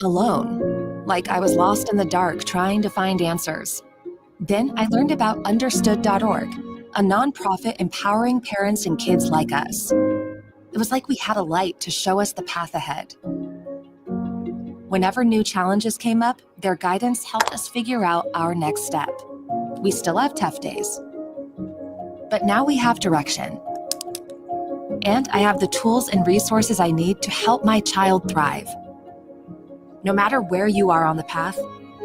alone, like I was lost in the dark trying to find answers. Then I learned about Understood.org, a nonprofit empowering parents and kids like us. It was like we had a light to show us the path ahead. Whenever new challenges came up, their guidance helped us figure out our next step. We still have tough days, but now we have direction. And I have the tools and resources I need to help my child thrive. No matter where you are on the path,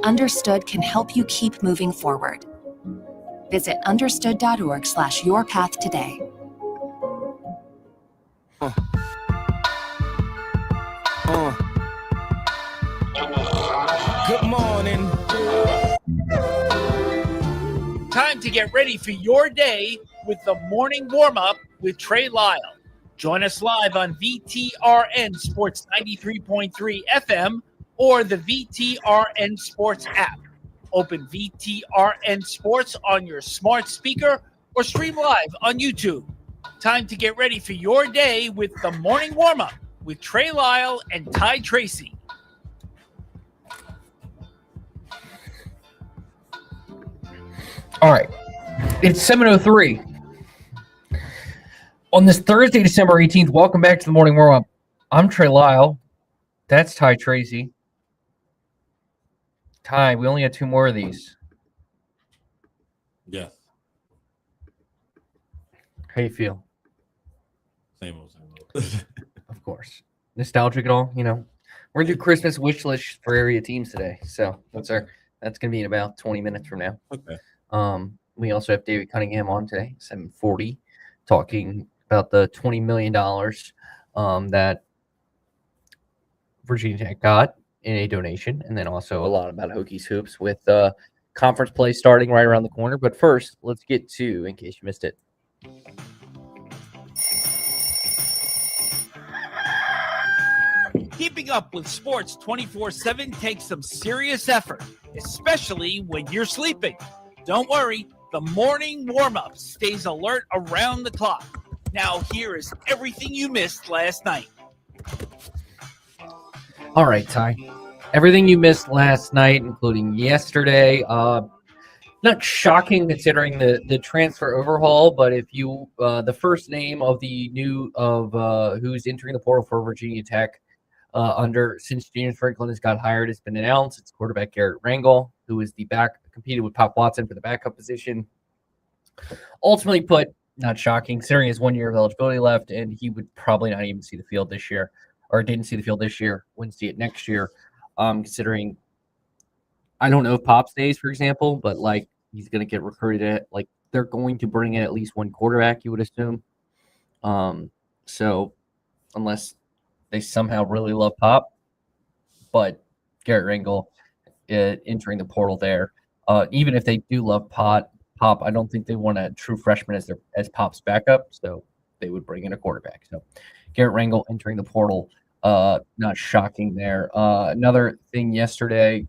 Understood can help you keep moving forward. Visit understood.org/yourpath today. Good morning. Time to get ready for your day with the morning warm-up with Trey Lyle. Join us live on VTRN Sports 93.3 FM or the VTRN Sports app. Open VTRN Sports on your smart speaker or stream live on YouTube. Time to get ready for your day with the morning warm-up with Trey Lyle and Ty Tracy. All right, it's 7:03 on this Thursday, December 18th. Welcome back to the morning warm-up. I'm Trey Lyle. That's Ty Tracy. Ty, we only had two more of these. Yes. How you feel? Same old. Of course. Nostalgic at all? You know, we're gonna do Christmas wish list for area teams today. So that's going to be in about 20 minutes from now. Okay. We also have David Cunningham on today, 7:40, talking about the $20 million that Virginia Tech got in a donation, and then also a lot about Hokies hoops with conference play starting right around the corner. But first, let's get to, in case you missed it. Keeping up with sports 24/7 takes some serious effort, especially when you're sleeping. Don't worry, the morning warm-up stays alert around the clock. Now here is everything you missed last night. All right, Ty. Everything you missed last night, including yesterday. Not shocking considering the transfer overhaul, but if you the first name of the new who's entering the portal for Virginia Tech since James Franklin has got hired has been announced. It's quarterback Garrett Rangel, who is competed with Pop Watson for the backup position. Ultimately put, not shocking, considering his 1 year of eligibility left, and he would probably not even see the field this year, or didn't see the field this year, wouldn't see it next year. Considering, I don't know if Pop stays, for example, but like he's going to get recruited like they're going to bring in at least one quarterback, you would assume. So unless they somehow really love Pop, but Garrett Rangel entering the portal there. Even if they do love Pop, I don't think they want a true freshman as Pop's backup, so they would bring in a quarterback. So Garrett Rangel entering the portal, not shocking there. Another thing yesterday,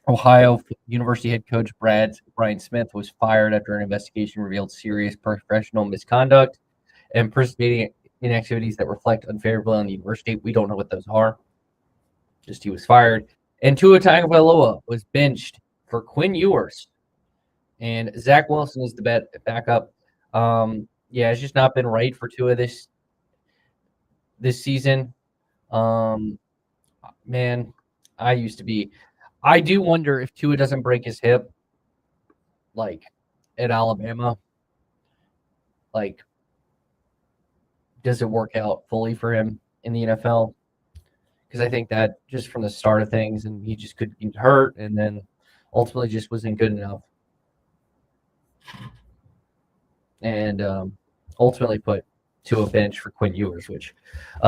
Ohio University head coach Brian Smith was fired after an investigation revealed serious professional misconduct and participating in activities that reflect unfavorably on the university. We don't know what those are. Just he was fired. And Tua Tagovailoa was benched for Quinn Ewers. And Zach Wilson is the backup. It's just not been right for Tua this season. Man, I do wonder if Tua doesn't break his hip, like at Alabama, like does it work out fully for him in the NFL? Because I think that just from the start of things, and he just could get hurt, and then ultimately just wasn't good enough. And ultimately put to a bench for Quinn Ewers, which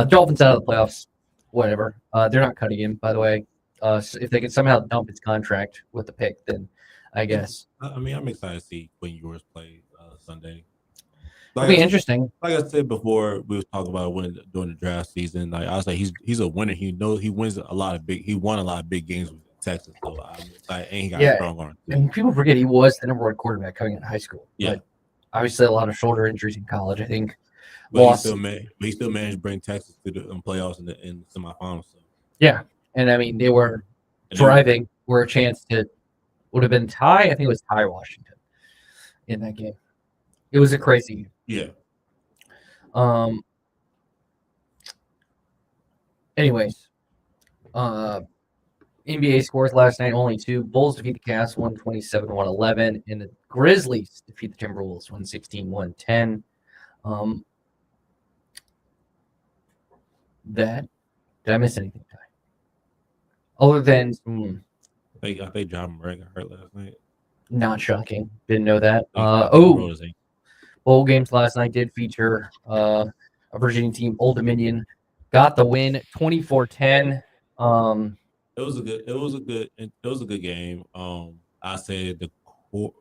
Dolphins out of the playoffs, whatever. They're not cutting him, by the way. So if they can somehow dump his contract with the pick, then I guess. I mean, I'm excited to see Quinn Ewers play Sunday. It'll be interesting. Like I said before, we were talking about during the draft season. Like I was like, he's a winner. He wins a lot of big. He won a lot of big games with Texas. So I'm excited, and he got a strong arm. And people forget he was the number one quarterback coming out of high school. Yeah, but obviously a lot of shoulder injuries in college. I think. But he still managed to bring Texas to the playoffs in the semifinals. So. Yeah, And I mean, they were driving where a chance to would have been tie. I think it was tie Washington in that game. It was a crazy game. Yeah. Anyways, NBA scores last night, only 2. Bulls defeat the Cavs 127-111, and the Grizzlies defeat the Timberwolves 116-110. Did I miss anything, Ty? Other than I think John Moran got hurt last night. Not shocking. Didn't know that. Bowl games last night did feature a Virginia team, Old Dominion, got the win 24-10. It was a good game. I said I think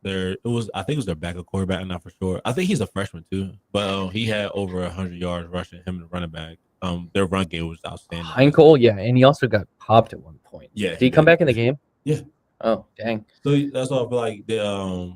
it was their backup quarterback, I'm not for sure. I think he's a freshman too, but he had over 100 yards rushing, him and the running back. Their run game was outstanding. Heinkel, yeah, and he also got popped at one point. Yeah. Did he come back in the game? Yeah. Oh, dang. So that's why I feel like the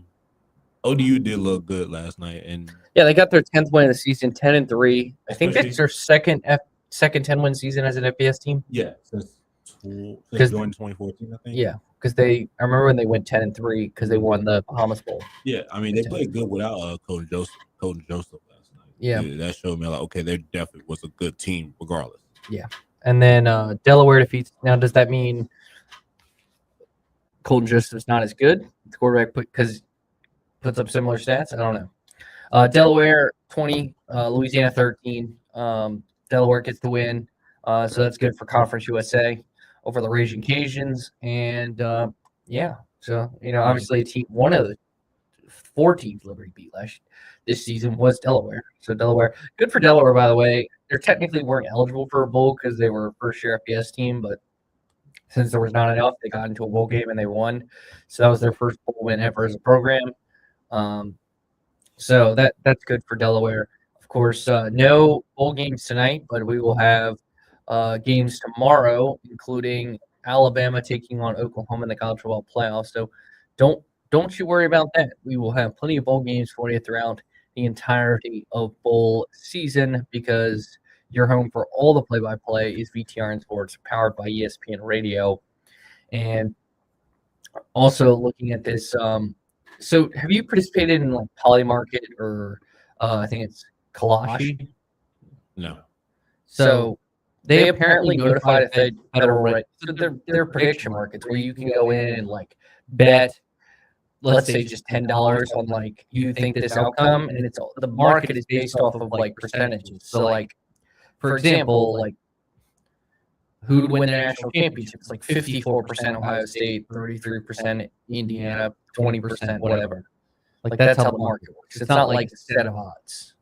ODU did look good last night, and yeah, they got their 10th win of the season, 10-3. I think that's their second 10-win season as an FBS team. Yeah, since joining 2014, I think. Yeah, because I remember when they went 10-3 because they won the Bahamas Bowl. Yeah, I mean they played good without Coach Joseph last night. Yeah, that showed me like, okay, there definitely was a good team regardless. Yeah, and then Delaware defeats. Now, does that mean Colton Joseph's not as good? The quarterback puts up similar stats. I don't know. Delaware 20, Louisiana 13. Delaware gets the win, so that's good for Conference USA over the Raging Cajuns. And yeah, so obviously one of the 4 teams Liberty beat this season was Delaware. So Delaware, good for Delaware, by the way. They technically weren't eligible for a bowl because they were a first-year FBS team, but since there was not enough, they got into a bowl game and they won. So that was their first bowl win ever as a program. So that's good for Delaware. Of course, no bowl games tonight, but we will have games tomorrow, including Alabama taking on Oklahoma in the college football playoffs. So don't you worry about that. We will have plenty of bowl games for you throughout the entirety of bowl season because your home for all the play-by-play is VTRN Sports, powered by ESPN Radio. And also looking at this, so have you participated in like Polymarket or I think it's Kalashi? No. So they apparently notified a federal rate. So they're prediction markets where you can go in and like bet, let's say just $10 on like you think this outcome, and it's the market is based off of like percentages. So like, for example, like who would win the national championship? It's like 54% Ohio State, 33% Indiana, 20% whatever. Like that's how the market works. It's not like a set of odds.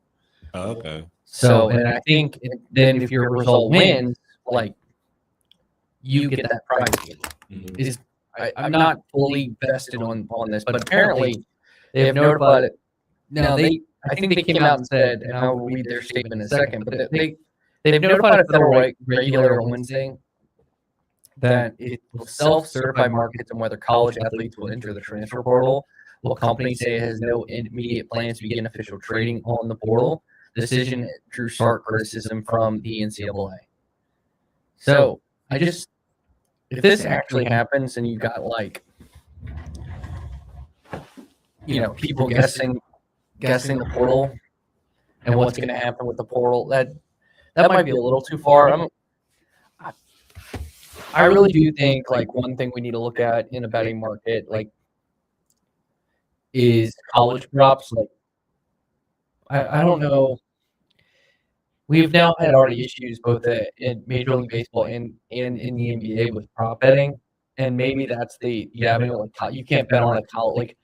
Oh, okay. So, and I think then if your result wins, like you get that prize. Mm-hmm. I'm not fully vested on this, but apparently they have notified it. Now I think they came out and said, and I'll read their statement in a second, but they've notified a federal regulator on Wednesday that it will self-certify markets on whether college athletes will enter the transfer portal. While companies say it has no immediate plans to begin official trading on the portal, the decision drew stark criticism from the NCAA. So if this actually happens and you got like, people guessing the portal and what's going to happen with the portal, that might be a little too far. I really do think like one thing we need to look at in a betting market, like, is college props. Like, I don't know. We've now had already issues both in Major League Baseball and in the NBA with prop betting, and maybe that's you can't bet on a college. Like,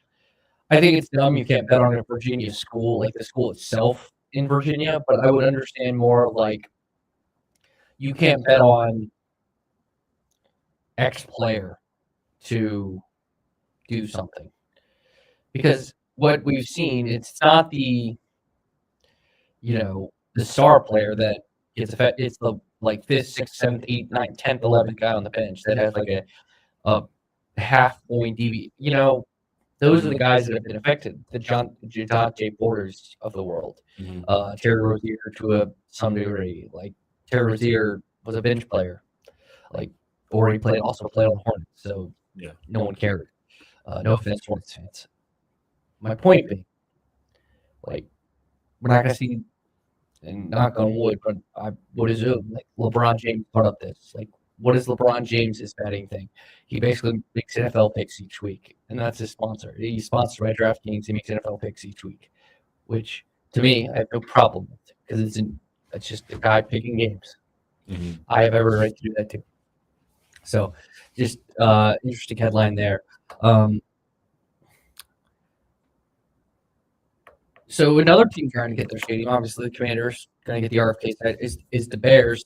I think it's dumb you can't bet on a Virginia school, like the school itself in Virginia. But I would understand more like you can't bet on X player to do something, because what we've seen, it's not the star player that gets affected. It's the like 5th, 6th, 7th, 8th, 9th, 10th, 11th guy on the bench that has like a half point DV. Those are the guys that have been affected. The Jonte Porters of the world, Terry Rozier to some degree. Like Terry Rozier was a bench player. Like or he also played on the Hornets, so Yeah. no one cared. No offense, Hornets fans. My point being, like, we're not gonna see, and knock on wood, but I would assume like LeBron James put up this. Like, what is LeBron James's betting thing? He basically makes NFL picks each week, and that's his sponsor. He's sponsored by DraftKings. He makes NFL picks each week, which to me I have no problem with because it's just a guy picking games. Mm-hmm. I have every right to do that too. So, just interesting headline there. So another team trying to get their stadium, obviously the Commanders going to get the RFK set, is the Bears.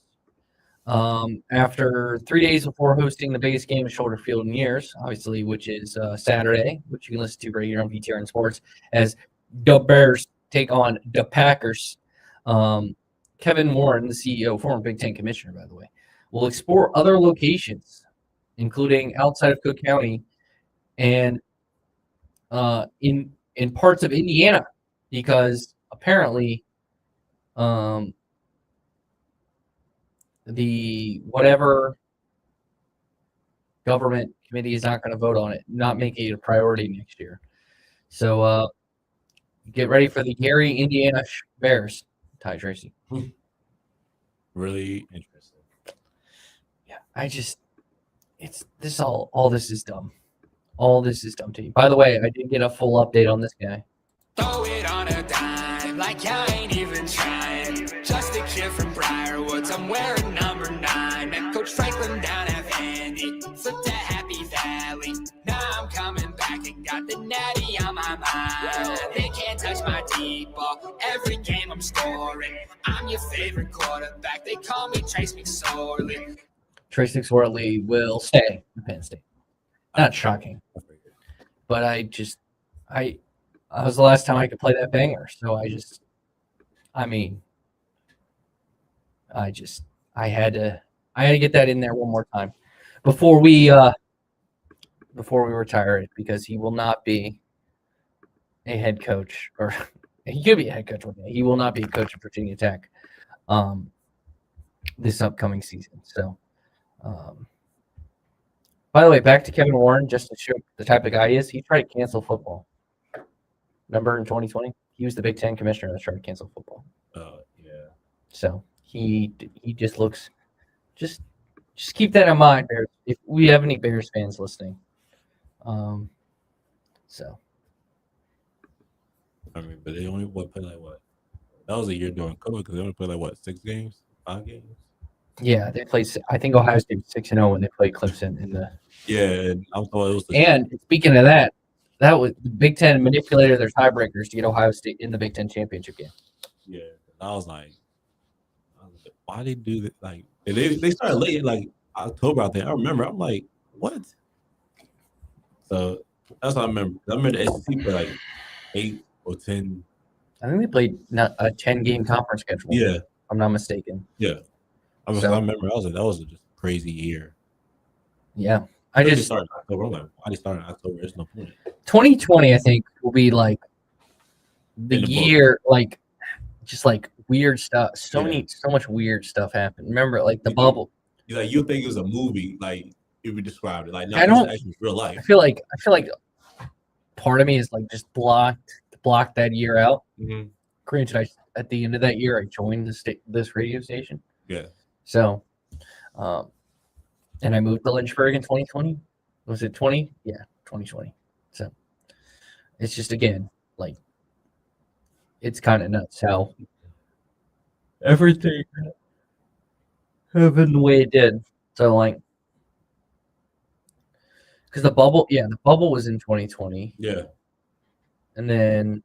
After 3 days before hosting the biggest game of Shoulder Field in years, obviously, which is Saturday, which you can listen to right here on VTRN Sports, as the Bears take on the Packers. Kevin Warren, the CEO, former Big Ten commissioner, by the way, will explore other locations, including outside of Cook County and in parts of Indiana, because apparently the whatever government committee is not going to vote on it, not making it a priority next year. So get ready for the Gary, Indiana Bears. Ty Tracy. Really interesting. Yeah, all this is dumb. All this is dumb to you. By the way, I did get a full update on this guy. Throw it on a dime, like I ain't even trying. Just a kid from Briarwoods, I'm wearing number 9. Met Coach Franklin down at Vandy, flipped to Happy Valley. Now I'm coming back and got the natty on my mind. They can't touch my deep ball, every game I'm scoring. I'm your favorite quarterback, they call me Trace McSorley. Trace McSorley will stay in Penn State. Not shocking. But I was the last time I could play that banger. So I had to get that in there one more time before we retire it, because he will not be a head coach, or he could be a head coach one day. He will not be a coach of Virginia Tech this upcoming season. So by the way, back to Kevin Warren, just to show the type of guy he is. He tried to cancel football. Remember in 2020? He was the Big Ten commissioner that tried to cancel football. Yeah. So he just looks. Just keep that in mind, Bears. If we have any Bears fans listening, so. I mean, but they only play like what? That was a year during COVID because they only played like what, 6 games, 5 games. Yeah, they played. I think Ohio State was 6-0 when they played Clemson in the. Yeah, and I thought it was. And speaking of that was the Big Ten manipulated their tiebreakers to get Ohio State in the Big Ten championship game. Yeah, I was like, why they do that? Like they started late, like October out there. I remember. I'm like, what? So that's what I remember. I remember the SEC played like 8 or 10. I think they played not a 10-game conference schedule. Yeah, if I'm not mistaken. yeah. I remember. I was like, that was just a crazy year. Yeah, They started in October. I'm like, why they started in October? There's no point. 2020, I think, will be like the year, like just like weird stuff. So much weird stuff happened. Remember, like the bubble. Like you think it was a movie, like if we described it. Like no, I don't. It's actually real life. I feel like part of me is like just blocked that year out. Mm-hmm. Granted, at the end of that year, I joined this radio station. Yeah. So, and I moved to Lynchburg in 2020. Was it 20? Yeah, 2020. So, it's just, again, like, it's kind of nuts how everything happened the way it did. So, like, because the bubble was in 2020. Yeah. And then,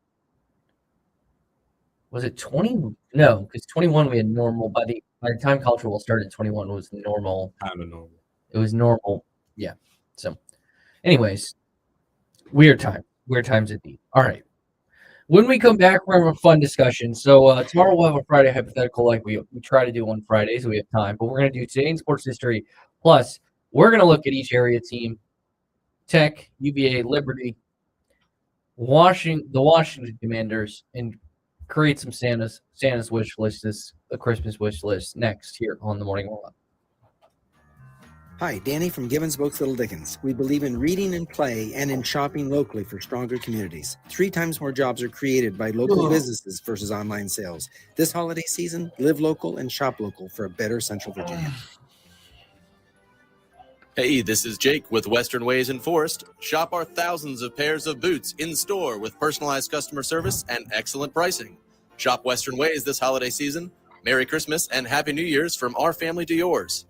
was it 20? No, because 21 we had normal. By the time college football started, 21 was normal. Kind of normal. It was normal. Yeah. So, anyways, weird times indeed. All right. When we come back, we're having a fun discussion. So tomorrow we'll have a Friday hypothetical like we try to do on Fridays. We have time, but we're going to do today in sports history. Plus, we're going to look at each area team: Tech, UVA, Liberty, the Washington Commanders, and create some Santa's wish list, a Christmas wish list next here on the Morning Warm-Up. Hi, Danny from Gibbons Books Little Dickens. We believe in reading and play and in shopping locally for stronger communities. 3 times more jobs are created by local businesses versus online sales. This holiday season, live local and shop local for a better Central Virginia. Hey, this is Jake with Western Ways in Forest. Shop our thousands of pairs of boots in store with personalized customer service and excellent pricing. Shop Western Ways this holiday season. Merry Christmas and Happy New Year's from our family to yours.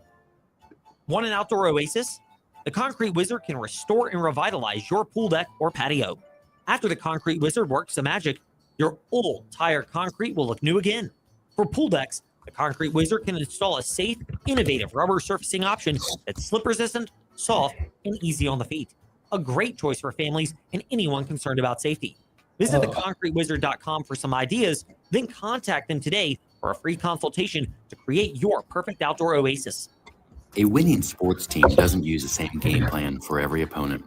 Want an outdoor oasis? The Concrete Wizard can restore and revitalize your pool deck or patio. After the Concrete Wizard works the magic, your old tire concrete will look new again. For pool decks, the Concrete Wizard can install a safe, innovative rubber surfacing option that's slip-resistant, soft, and easy on the feet. A great choice for families and anyone concerned about safety. Visit theconcretewizard.com for some ideas, then contact them today for a free consultation to create your perfect outdoor oasis. A winning sports team doesn't use the same game plan for every opponent.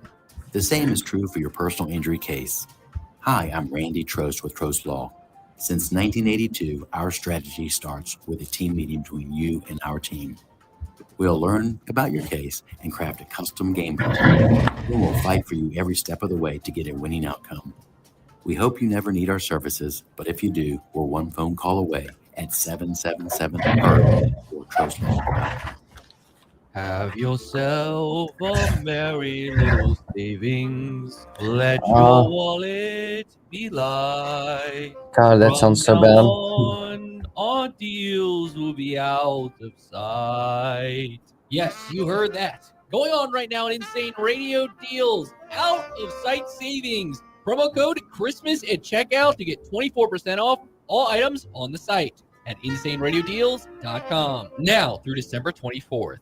The same is true for your personal injury case. Hi, I'm Randy Trost with Trost Law. Since 1982, our strategy starts with a team meeting between you and our team. We'll learn about your case and craft a custom game plan. Then we'll fight for you every step of the way to get a winning outcome. We hope you never need our services, but if you do, we're one phone call away at 777-HERB or TrostLaw.com. Have yourself a merry little savings. Let your wallet be light. God, that sounds so bad. On, our deals will be out of sight. Yes, you heard that. Going on right now in Insane Radio Deals. Out of sight savings. Promo code Christmas at checkout to get 24% off all items on the site at InsaneRadioDeals.com. Now through December 24th.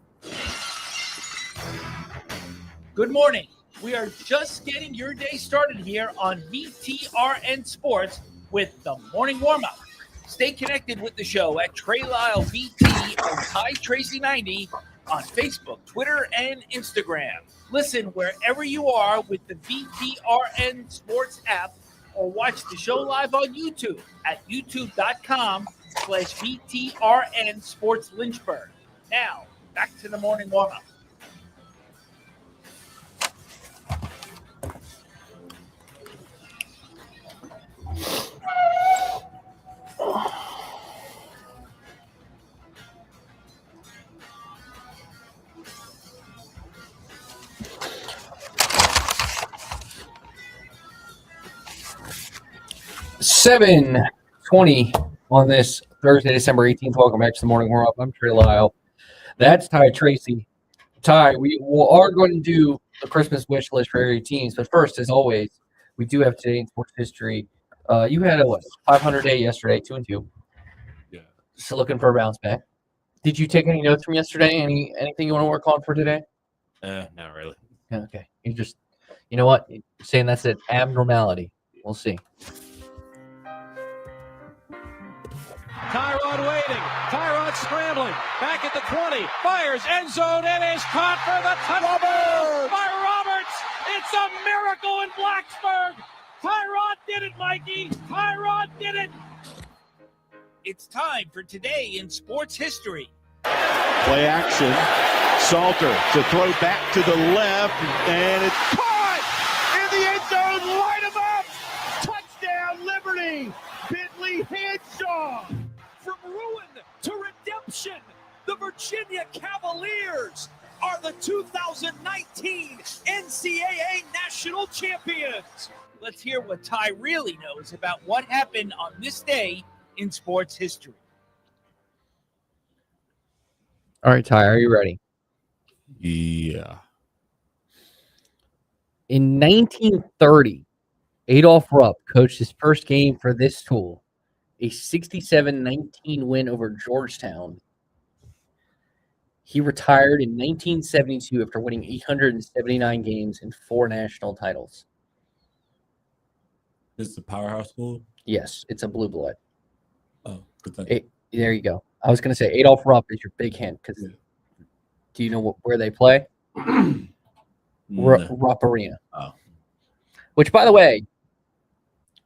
Good morning. We are just getting your day started here on VTRN Sports with the morning warm-up. Stay connected with the show at Trey Lyle VT or Ty Tracy 90 on Facebook, Twitter, and Instagram. Listen wherever you are with the VTRN Sports app or watch the show live on YouTube at youtube.com/VTRN Sports Lynchburg. Now, back to the morning warm-up. $7:20 on this Thursday, December 18th. Welcome back to the morning warm-up. I'm Trey Lyle. That's Ty Tracy. Ty, we are going to do the Christmas wish list for area teams, but first, as always, we do have today in sports history. You had a 500 day yesterday, 2-2. Yeah. So looking for a bounce back. Did you take any notes from yesterday? Anything you want to work on for today? Not really. Okay. You know what? You're saying that's an abnormality. We'll see. Tyrod waiting. Tyrod scrambling. Back at the 20. Fires end zone and is caught for the touchdown by Roberts. It's a miracle in Blacksburg. Tyrod did it, Mikey. Tyrod did it. It's time for Today in Sports History. Play action. Salter to throw back to the left, and it's caught in the end zone. Light him up. Touchdown, Liberty. Bentley Henshaw. From ruin to redemption, the Virginia Cavaliers are the 2019 NCAA National Champions. Let's hear what Ty really knows about what happened on this day in sports history. All right, Ty, are you ready? Yeah. In 1930, Adolph Rupp coached his first game for this school, a 67-19 win over Georgetown. He retired in 1972 after winning 879 games and 4 national titles. This is a powerhouse school? Yes, it's a blue blood. Oh, Kentucky. There you go. I was going to say Adolph Rupp is your big hint because do you know where they play? Rupp Arena. Oh. Which, by the way,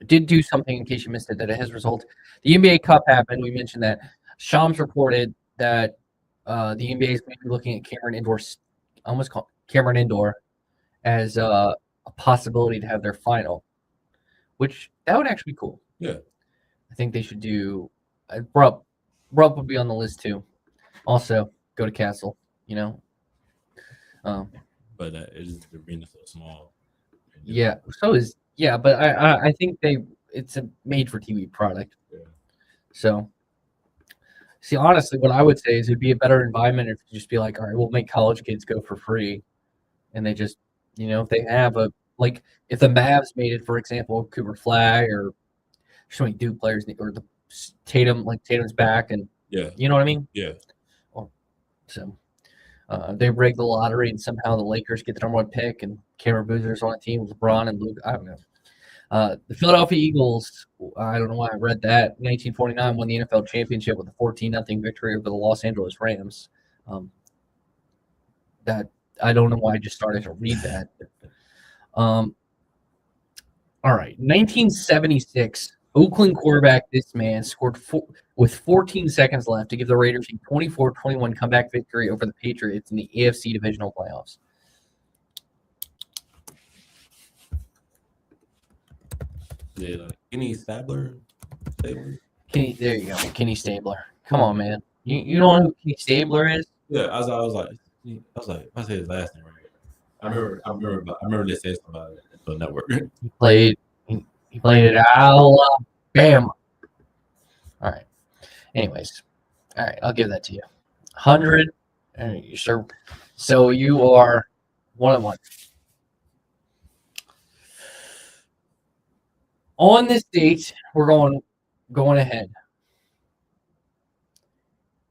did do something in case you missed it that it has resulted. The NBA Cup happened. We mentioned that. Shams reported that the NBA is going to be looking at Cameron Indoor I almost call Cameron Indoor as a possibility to have their final, which that would actually be cool. Yeah. I think they should do. Rupp would be on the list too. Also, go to Castle. You know. But the arena's so small. Yeah. But I think it's a made for TV product. Yeah. So. See, honestly, what I would say is it'd be a better environment if you just be like, all right, we'll make college kids go for free, and they just, if they have if the Mavs made it, for example, Cooper Flag or so many Duke players or the Tatum, like Tatum's back, and you know what I mean? Yeah. So they rig the lottery, and somehow the Lakers get the number one pick, and Cameron Boozer's on a team with LeBron and Luke. I don't know. The Philadelphia Eagles, I don't know why I read that, 1949 won the NFL championship with a 14-0 victory over the Los Angeles Rams. That I don't know why I just started to read that. All right, 1976, Oakland quarterback, this man scored with 14 seconds left to give the Raiders a 24-21 comeback victory over the Patriots in the AFC divisional playoffs. Yeah, Kenny Stabler. There you go, Kenny Stabler. Come on, man. You don't know who Kenny Stabler is? Yeah, I was like, I said his last name right. I remember they said something about it on the network. He played at Alabama. All right. Anyways, all right, I'll give that to you. 100. All right, you sure? So you are 1-1. On this date, we're going ahead.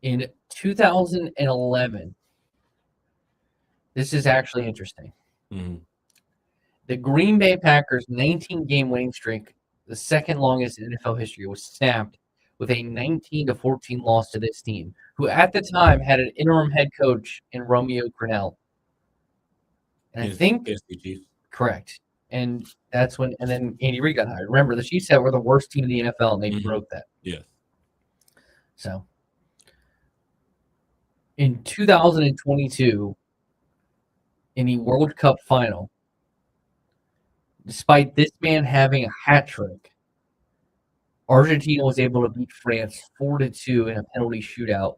In 2011, this is actually interesting. Mm-hmm. The Green Bay Packers' 19-game winning streak, the second longest in NFL history, was snapped with a 19-14 loss to this team, who at the time had an interim head coach in Romeo Crennel. And I think correct. And that's when, and then Andy Reid got hired. Remember, the Chiefs were the worst team in the NFL, and they broke that. Yes. So, in 2022, in the World Cup final, despite this man having a hat trick, Argentina was able to beat France 4-2 in a penalty shootout.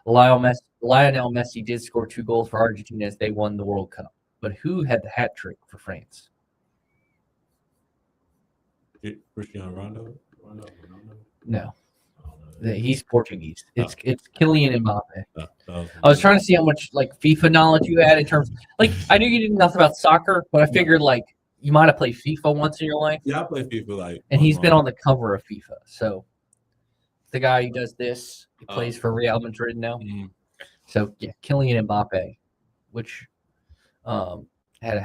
Lionel Messi did score 2 goals for Argentina as they won the World Cup. But who had the hat trick for France? Cristiano Ronaldo? No. He's Portuguese. It's Kylian Mbappe. I was trying to see how much FIFA knowledge you had in terms I knew you didn't know nothing about soccer, but I figured you might have played FIFA once in your life. Yeah, I played FIFA and he's been on the cover of FIFA. So the guy who does this, he plays for Real Madrid now. Mm-hmm. So yeah, Kylian Mbappe, which had a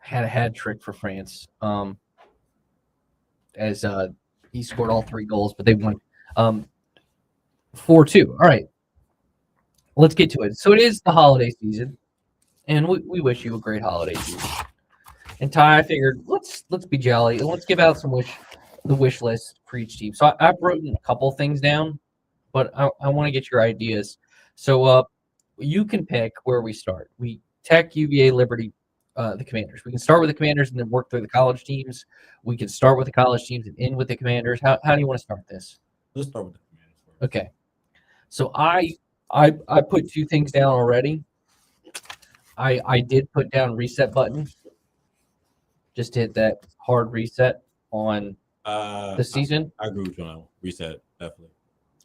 hat trick for France. As he scored all 3 goals, but they won 4-2. All right, let's get to it. So it is the holiday season, and we wish you a great holiday season. And Ty, I figured let's be jolly and let's give out the wish list for each team. So I've written a couple things down, but I want to get your ideas. So you can pick where we start. We Tech, UVA, Liberty, the Commanders. We can start with the Commanders and then work through the college teams. We can start with the college teams and end with the Commanders. How do you want to start this? Let's start with the Commanders first. Okay. So I put 2 things down already. I did put down reset button. Just to hit that hard reset on the season. I agree with you on that. Reset, definitely.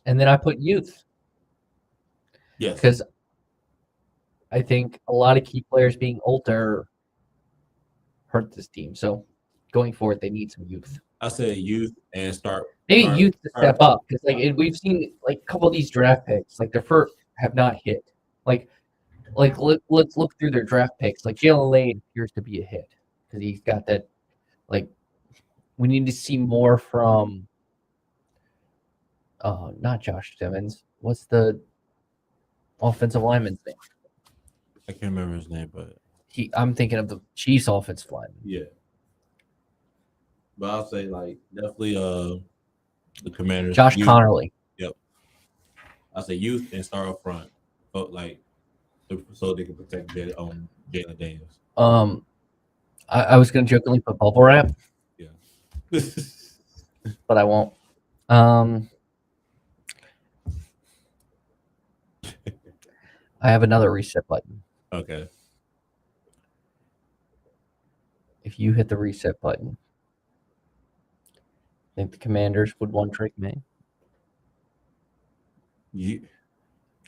And then I put youth. Yes. Because I think a lot of key players being older hurt this team. So going forward, they need some youth. I say youth and start. Maybe youth to step up. Because we've seen a couple of these draft picks, their first have not hit. Let's look through their draft picks. Jalen Lane appears to be a hit. Because he's got that, we need to see more from, not Josh Simmons. What's the offensive lineman's name? I can't remember his name, but I'm thinking of the Chiefs offensive lineman. Yeah. But I'll say definitely the Commanders. Josh Connerly. Yep. I'll say youth and start up front. But so they can protect Jalen Daniels. I was going to jokingly put bubble wrap, Yeah. but I won't. I have another reset button. Okay. If you hit the reset button, I think the Commanders would want Drake May.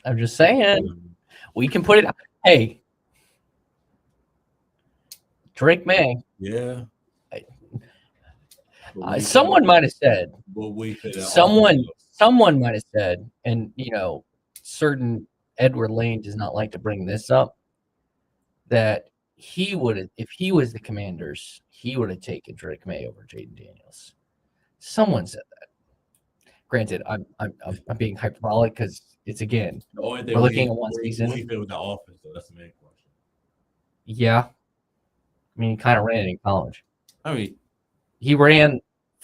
I'm just saying. We can put it. Hey, Drake May. Yeah. Someone might have said. Someone might have said, and certain Edward Lane does not like to bring this up, that he would, if he was the Commanders, he would have taken Drake May over Jaden Daniels. Someone said that. Granted, I'm being hyperbolic because it's we're looking at one season. What do you feel with the offense? So that's the main question. Yeah, I mean, he kind of ran it in college. I mean, he ran.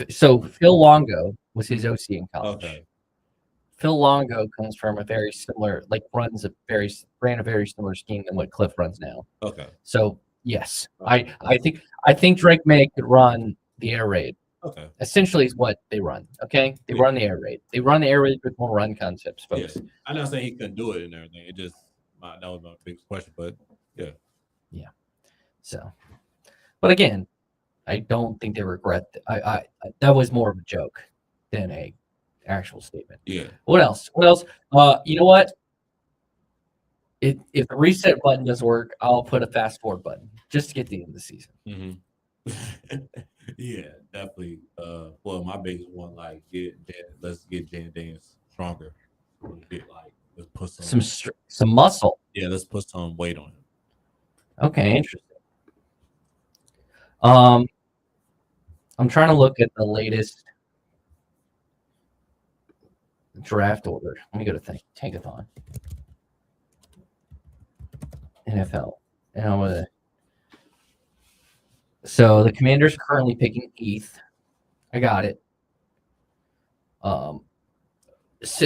So Phil Longo was his OC in college. Okay. Phil Longo comes from a very similar, ran a very similar scheme than what Cliff runs now. Okay. So yes, I think Drake May could run the air raid. Okay. Essentially is what they run. Okay. They run the air raid. They run the air raid with more run concepts, folks. Yeah. I'm not saying he couldn't do it and everything. It just that was my biggest question, but yeah. Yeah. So, but again, I don't think they regret. I that was more of a joke than a actual statement. Yeah. What else? You know what? If the reset button doesn't work, I'll put a fast forward button just to get to the end of the season. Mm-hmm. Yeah, definitely. Well, my biggest one, let's get Jaden Daniels stronger. Let's put some muscle. Yeah, let's put some weight on him. Okay, interesting. I'm trying to look at the latest draft order. Let me go to Tankathon. NFL. And I'm gonna. So the Commanders are currently picking Heath. I got it.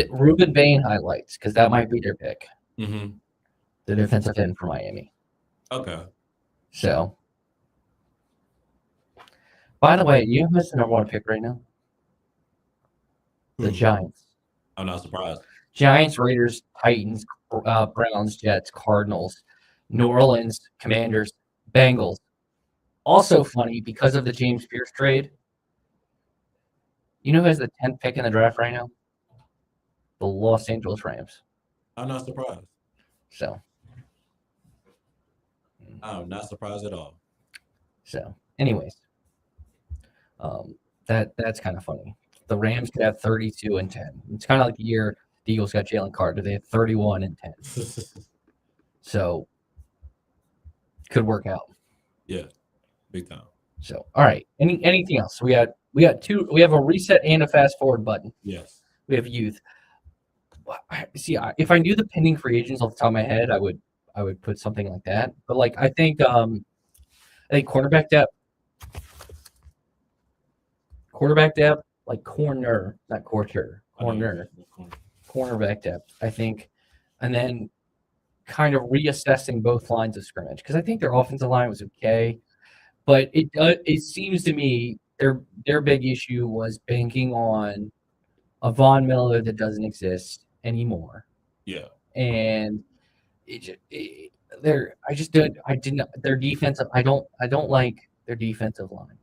Ruben Bain highlights because that might be their pick. Mm-hmm. The defensive end for Miami. Okay. So, by the way, you know who's the number one pick right now? The Giants. I'm not surprised. Giants, Raiders, Titans, Browns, Jets, Cardinals, New Orleans, Commanders, Bengals. Also funny because of the James Pierce trade. You know who has the 10th pick in the draft right now? The Los Angeles Rams. I'm not surprised. So. I'm not surprised at all. So, anyways, that's kind of funny. The Rams could have 32 and 10. It's kind of like the year the Eagles got Jalen Carter. They had 31 and 10. So, could work out. Yeah, big time. So, all right. Anything else? We got two. We have a reset and a fast forward button. Yes. We have youth. See, if I knew the pending free agents off the top of my head, I would put something like that. But I think cornerback depth, like corner, not quarter, cornerback depth. I think, and then kind of reassessing both lines of scrimmage because I think their offensive line was okay, but it seems to me their big issue was banking on a Von Miller that doesn't exist anymore. Yeah, and their defensive. I don't like their defensive line.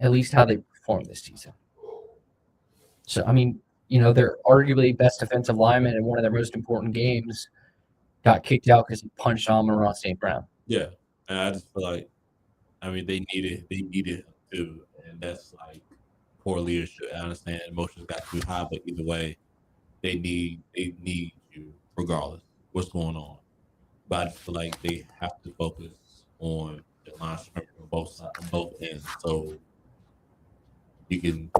At least how they performed this season. So I mean, they're arguably best defensive lineman in one of their most important games got kicked out because he punched Amon-Ra St. Brown. Yeah, and I just feel like, they needed to, and that's poor leadership. I understand emotions got too high, but either way, they need you regardless what's going on. But I feel like they have to focus on the line scrimmage on both ends, so you can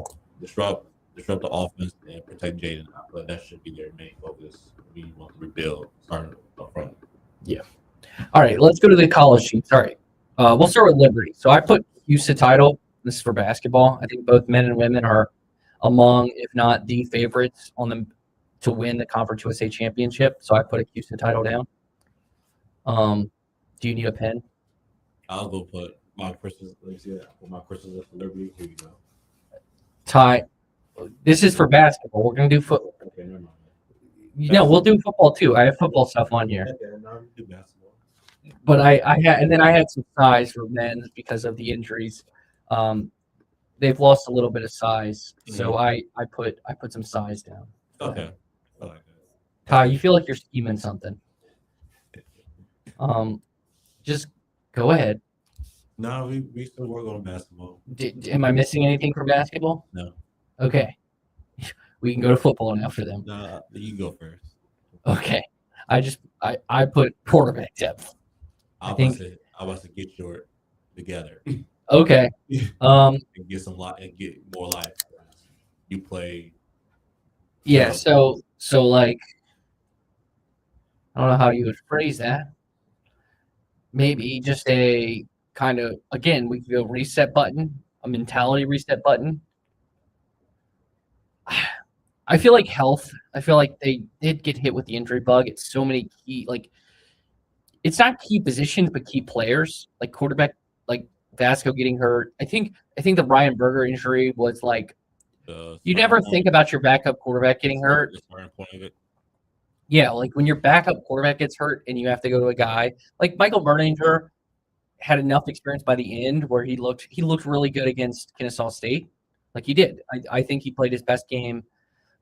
disrupt the offense and protect Jaden. I feel like that should be their main focus when you want to rebuild starting up front. Yeah. All right, let's go to the college sheets. All right, we'll start with Liberty. So I put Houston title. This is for basketball. I think both men and women are among, if not the favorites on them to win the Conference USA championship. So I put a Houston title down. Do you need a pen? I'll go put my Christmas. Let me see that. Put my Christmas list for Liberty. Here you go. Ty, this is for basketball. We're gonna do football. Okay, never mind. No, we'll do football too. I have football stuff on here. Okay, now we do basketball. But I had, and then I had some size for men's because of the injuries. They've lost a little bit of size, so I put some size down. Okay. I like that. Ty, you feel like you're scheming something. Just go ahead. No, we still work on basketball. Am I missing anything for basketball? No. Okay. We can go to football now for them. No, you go first. Okay. I put quarterback depth. I was to get your together. Okay. And get some life and get more life. You play. Yeah. So like, I don't know how you would phrase that. Maybe just a kind of, again, we could go reset button, a mentality reset button. I feel like health. I feel like they did get hit with the injury bug. It's so many key, like, it's not key positions, but key players, like quarterback, like Vasco getting hurt. I think the Ryan Berger injury was like, you never think about your backup quarterback getting hurt. Yeah, like when your backup quarterback gets hurt and you have to go to a guy like Michael Berninger had enough experience by the end where he looked really good against Kennesaw State. Like he did. I think he played his best game,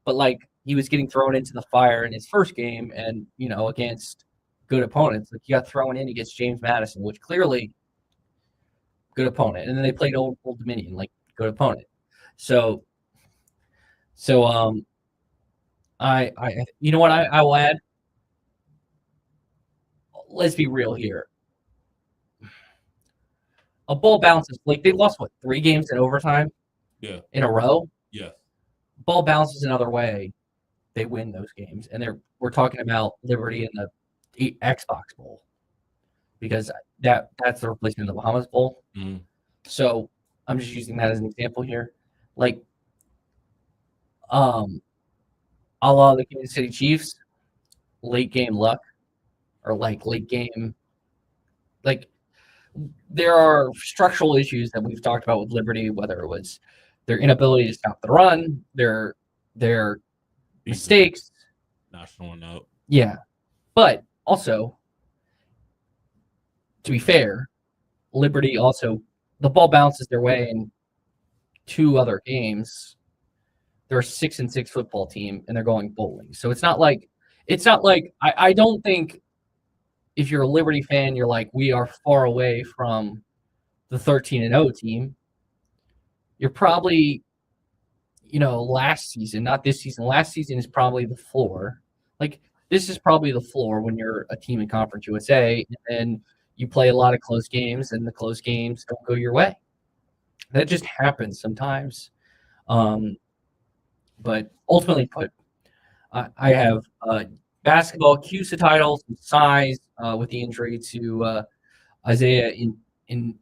but like he was getting thrown into the fire in his first game and, against good opponents. Like he got thrown in against James Madison, which clearly good opponent. And then they played Old Dominion, like good opponent. So I you know what I will add? Let's be real here. A ball bounces, like they lost 3 games in overtime? Yeah. In a row? Yeah. Ball bounces another way, they win those games. And we're talking about Liberty in the Xbox Bowl. Because that's the replacement of the Bahamas Bowl. Mm-hmm. So I'm just using that as an example here. Like a la the Kansas City Chiefs, late game luck, or like late game, like there are structural issues that we've talked about with Liberty, whether it was their inability to stop the run, their mistakes, not showing up. Yeah, but also, to be fair, Liberty also the ball bounces their way in 2 other games. They're a 6-6 football team and they're going bowling. So it's not like I don't think if you're a Liberty fan, you're like, we are far away from the 13-0 team. You're probably, last season, not this season. Last season is probably the floor. Like this is probably the floor when you're a team in Conference USA and you play a lot of close games and the close games don't go your way. That just happens sometimes. But ultimately put, I have basketball CUSA titles, size with the injury to Isaiah in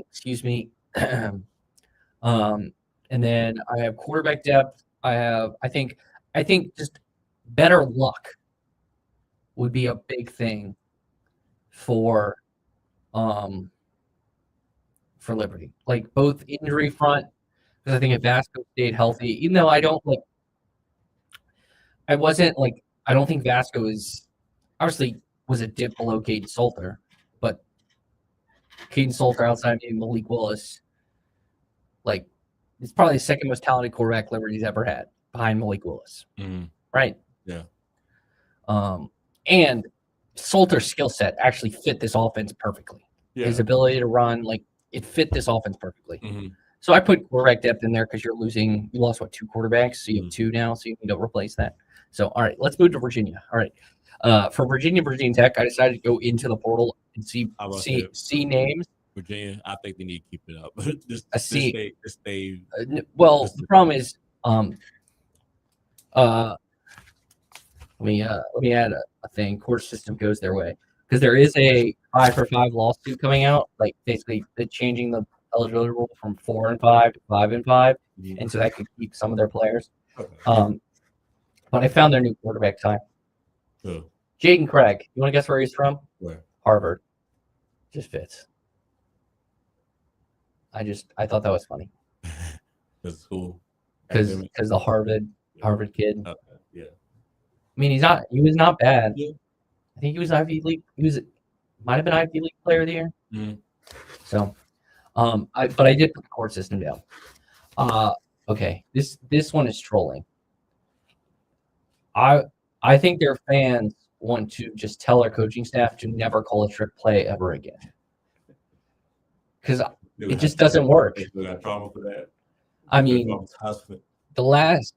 excuse me. And then I have quarterback depth. I think just better luck would be a big thing for Liberty. Like both injury front. Because I think if Vasco stayed healthy, even though I don't think Vasco is obviously was a dip below Caden Salter, but Caden Salter outside maybe Malik Willis, like it's probably the second most talented quarterback Liberty's ever had behind Malik Willis. Mm-hmm. Right? Yeah. And Salter's skill set actually fit this offense perfectly. Yeah. His ability to run, like it fit this offense perfectly. Mm-hmm. So I put quarterback depth in there because you lost 2 quarterbacks, so you have 2 now, so you can go replace that. So all right, let's move to Virginia. All right, for Virginia Tech, I decided to go into the portal and see names. Virginia, I think they need to keep it up. Well, the problem is, let me add a thing. Court system goes their way because there is a 5-for-5 lawsuit coming out, like basically changing the eligibility rule from 4 and 5 to 5 and 5, and so that could keep some of their players. Okay. But I found their new quarterback time. Jaden Craig. You want to guess where he's from? Where? Harvard. Just fits. I thought that was funny That's cool. because the Harvard kid. Okay, yeah. I mean, he was not bad. Yeah. I think he was Ivy League. Might have been Ivy League Player of the Year. Mm-hmm. So, but I did put the court system down. Okay, this one is trolling. I think their fans want to just tell our coaching staff to never call a trick play ever again because it just doesn't work. We got trauma for that. I mean, the last,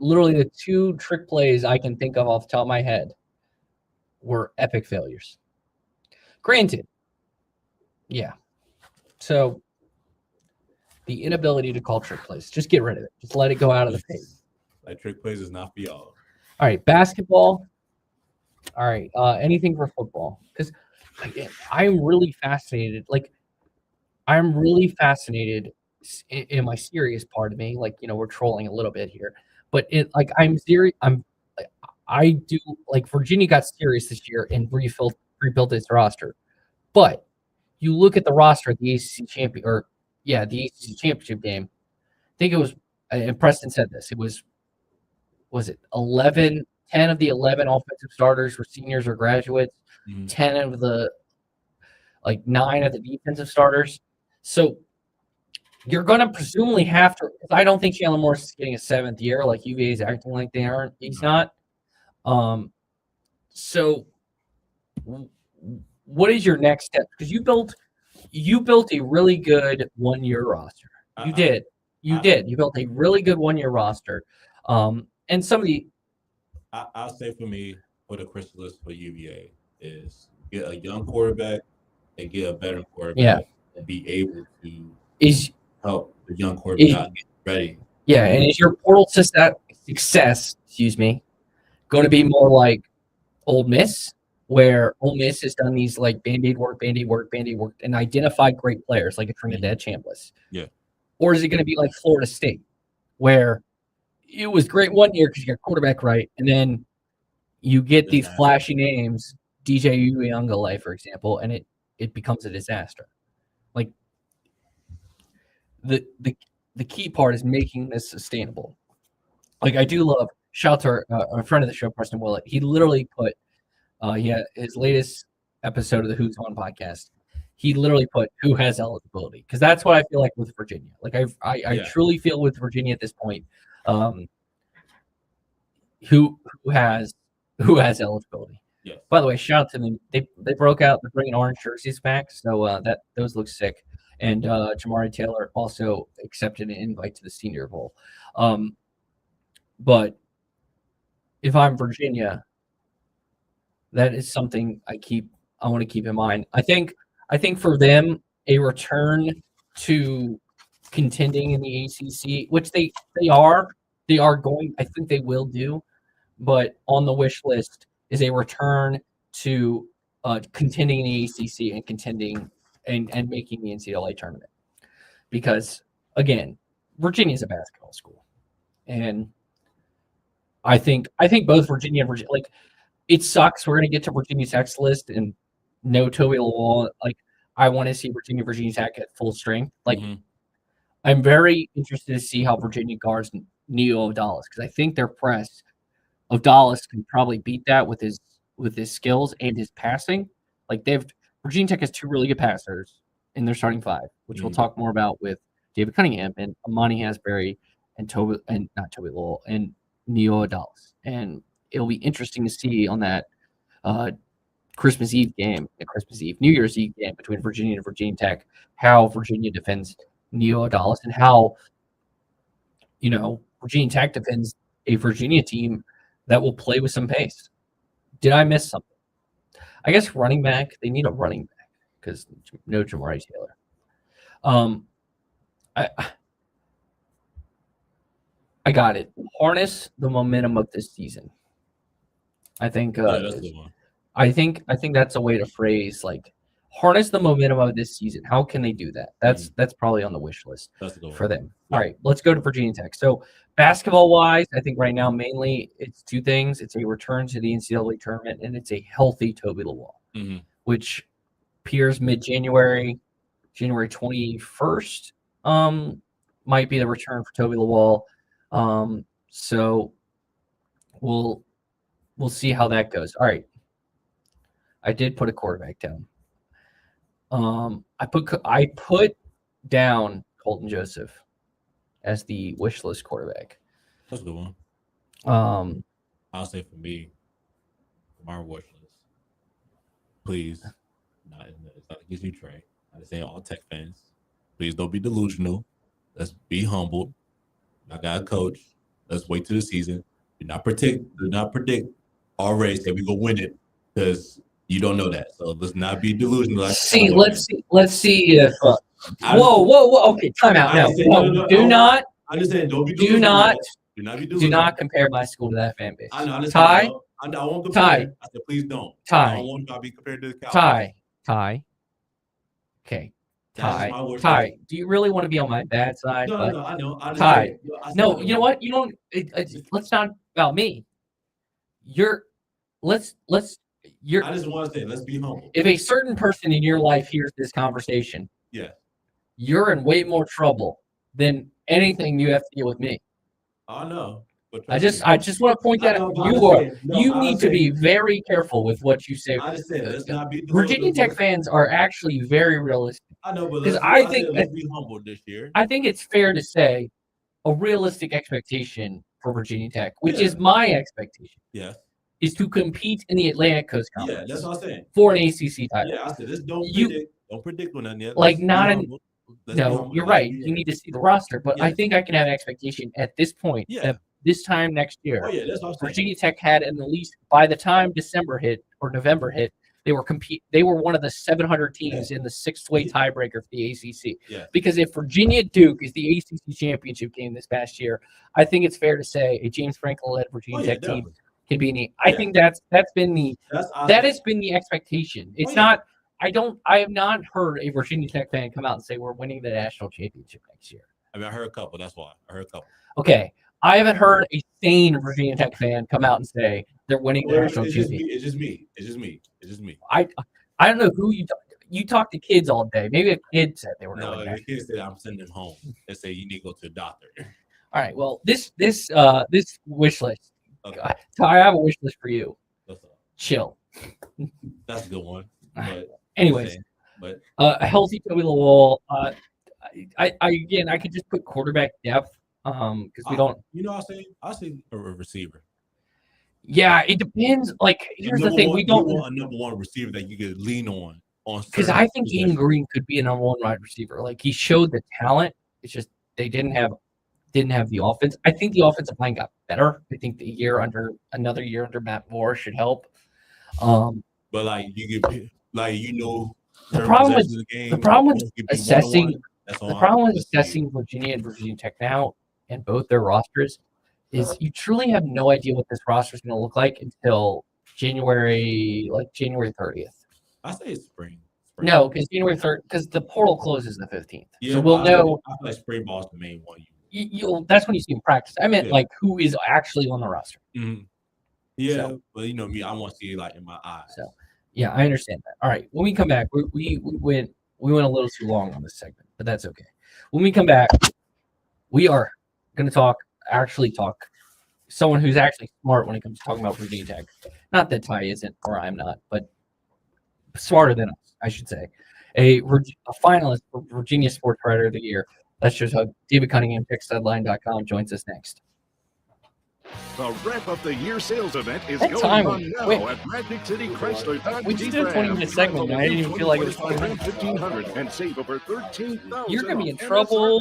literally the 2 trick plays I can think of off the top of my head were epic failures. Granted, yeah. So the inability to call trick plays, just get rid of it. Just let it go out of the pace. Like trick plays is not for y'all. All right, basketball. All right, anything for football? Because again, I'm really fascinated. I'm really fascinated in my serious part of me. We're trolling a little bit here, but I'm serious. I do Virginia got serious this year and rebuilt its roster, but you look at the roster at the ACC the ACC championship game. I think it was, and Preston said this. It was it 10 of the 11 offensive starters were seniors or graduates. 10 of the 9 of the defensive starters. So you're going to presumably have to. I don't think Chandler Morris is getting a 7th year like UVA is acting like they aren't. He's not. So what is your next step? Because you built a really good 1-year roster. You did. You built a really good 1-year roster. And some of the. I'll say for me, for the chrysalis for UVA is get a young quarterback and get a better quarterback and be able to help the young quarterback get ready. Yeah, and is your portal success, going to be more like Ole Miss, where Ole Miss has done these Band-Aid work, and identified great players like a Trinidad Chambliss? Yeah. Or is it going to be like Florida State, where it was great 1 year because you got quarterback right, and then you get these flashy names, DJ Uyunglele, for example, and it becomes a disaster. The key part is making this sustainable. I do love, shout out to a friend of the show, Preston Willett. He literally put his latest episode of the Who's On podcast. He literally put who has eligibility, because that's what I feel like with Virginia. I truly feel with Virginia at this point. Who has eligibility? Yeah. By the way, shout out to them. They broke out. They're bringing orange jerseys back, so those look sick. And Jamari Taylor also accepted an invite to the Senior Bowl. But if I'm Virginia, that is something I want to keep in mind. I think for them, a return to contending in the ACC, which they are going. I think they will do, but on the wish list is a return to contending in the ACC and contending and making the NCAA tournament. Because again, Virginia is a basketball school, and I think both Virginia and Virginia, it sucks. We're going to get to Virginia Tech's list and no Toby Law. I want to see Virginia Tech at full strength. I'm very interested to see how Virginia guards Neo Odalis, because I think their press of Dallas can probably beat that with his skills and his passing. Virginia Tech has 2 really good passers in their starting 5, which we'll talk more about with David Cunningham and Amani Hasbury and not Toby Lowell and Neo Odalis. And it'll be interesting to see on that New Year's Eve game between Virginia and Virginia Tech, how Virginia defends Neo Odalis and how, Virginia Tech defends a Virginia team that will play with some pace. Did I miss something? I guess running back, they need a running back because no Jamari Taylor. I got it. Harness the momentum of this season. I think that's the one. I think that's a way to phrase harness the momentum of this season. How can they do that? That's probably on the wish list for them. All right, let's go to Virginia Tech. So basketball wise, I think right now mainly it's two things. It's a return to the NCAA tournament and it's a healthy Toby Lawal, which appears mid-January, January 21st, might be the return for Toby Lawal. So we'll see how that goes. All right. I did put a quarterback down. I put down Colton Joseph as the wish list quarterback. That's a good one. I'll say for me, my wish list. Please, it's not against you, Trey. I just say all Tech fans, please don't be delusional. Let's be humble. I got a coach. Let's wait till the season. Do not predict already say we gonna win it because you don't know that. So let's not be delusional. Let's see if. Whoa! Okay, time out now. Do not. I just said don't be delusional. Do not be delusional. Do not compare my school to that fan base. I know. Ty. I won't compare. Ty. I said please don't. Ty. I don't want to be compared to the Cowboys. Ty. Okay. Ty, do you really want to be on my bad side? No, I know. Ty, no, you know what? You don't. Let's not about me. I just want to say, let's be humble. If a certain person in your life hears this conversation, you're in way more trouble than anything you have to deal with me. I know. I just want to point that out. You need to be very careful with what you say. I just said, let's not be. Virginia Tech fans are actually very realistic. I know, but because let's be humble this year. I think it's fair to say a realistic expectation for Virginia Tech, which is my expectation. Is to compete in the Atlantic Coast Conference. Yeah, that's what I'm saying. For an ACC title. Yeah, I said this. Don't predict on that yet. Like no, you're right. You need to see the roster, but I think I can have an expectation at this point that this time next year, that's what I'm saying. Virginia Tech had at least by the time December hit or November hit, they were one of the 700 teams in the 6-way tiebreaker for the ACC. Because if Virginia Duke is the ACC championship game this past year, I think it's fair to say a James Franklin-led Virginia Tech team can be in I think that has been the expectation. It's not. I have not heard a Virginia Tech fan come out and say we're winning the national championship next year. I mean, I heard a couple. That's why I heard a couple. Okay, I haven't heard a sane Virginia Tech fan come out and say they're winning the national championship. It's just me. I don't know who you talk to kids all day. Maybe a kid said they were. No, the kid said I'm sending them home. They say you need to go to the doctor. All right. Well, this wish list. Okay. I have a wish list for you. Chill. That's a good one. But anyways, a healthy Toby Lawal. I could just put quarterback depth because we don't. I say a receiver. Yeah, it depends. Like here's the thing: we don't want a number one receiver that you could lean on. Because I think Ian Green could be a number one wide receiver. Like he showed the talent. It's just they didn't have the offense. I think the offensive line got better. I think another year under Matt Moore should help. But like you get the problem with assessing Virginia and Virginia Tech now and both their rosters is you truly have no idea what this roster is going to look like until January 30th. I say it's spring. No, because January 3rd, because the portal closes the 15th. Yeah, so we'll know. I feel like spring ball is the main one. That's when you see him practice. I meant like who is actually on the roster. Mm-hmm. Yeah, but you know me, I want to see it like in my eyes. So yeah, I understand that. All right, when we come back, we went a little too long on this segment, but that's okay. When we come back, we are going to talk someone who's actually smart when it comes to talking about Virginia Tech. Not that Ty isn't, or I'm not, but smarter than us, I should say. A finalist for Virginia Sports Writer of the Year. That's just how David Cunningham, TextDeadline.com, joins us next. The wrap-up the year sales event is that going time, on now at Magic City Chrysler Dodge we just did a 20-minute segment, and I didn't even feel like it was 20 minutes. 1,500 and save over 13,000. You're going to be in trouble.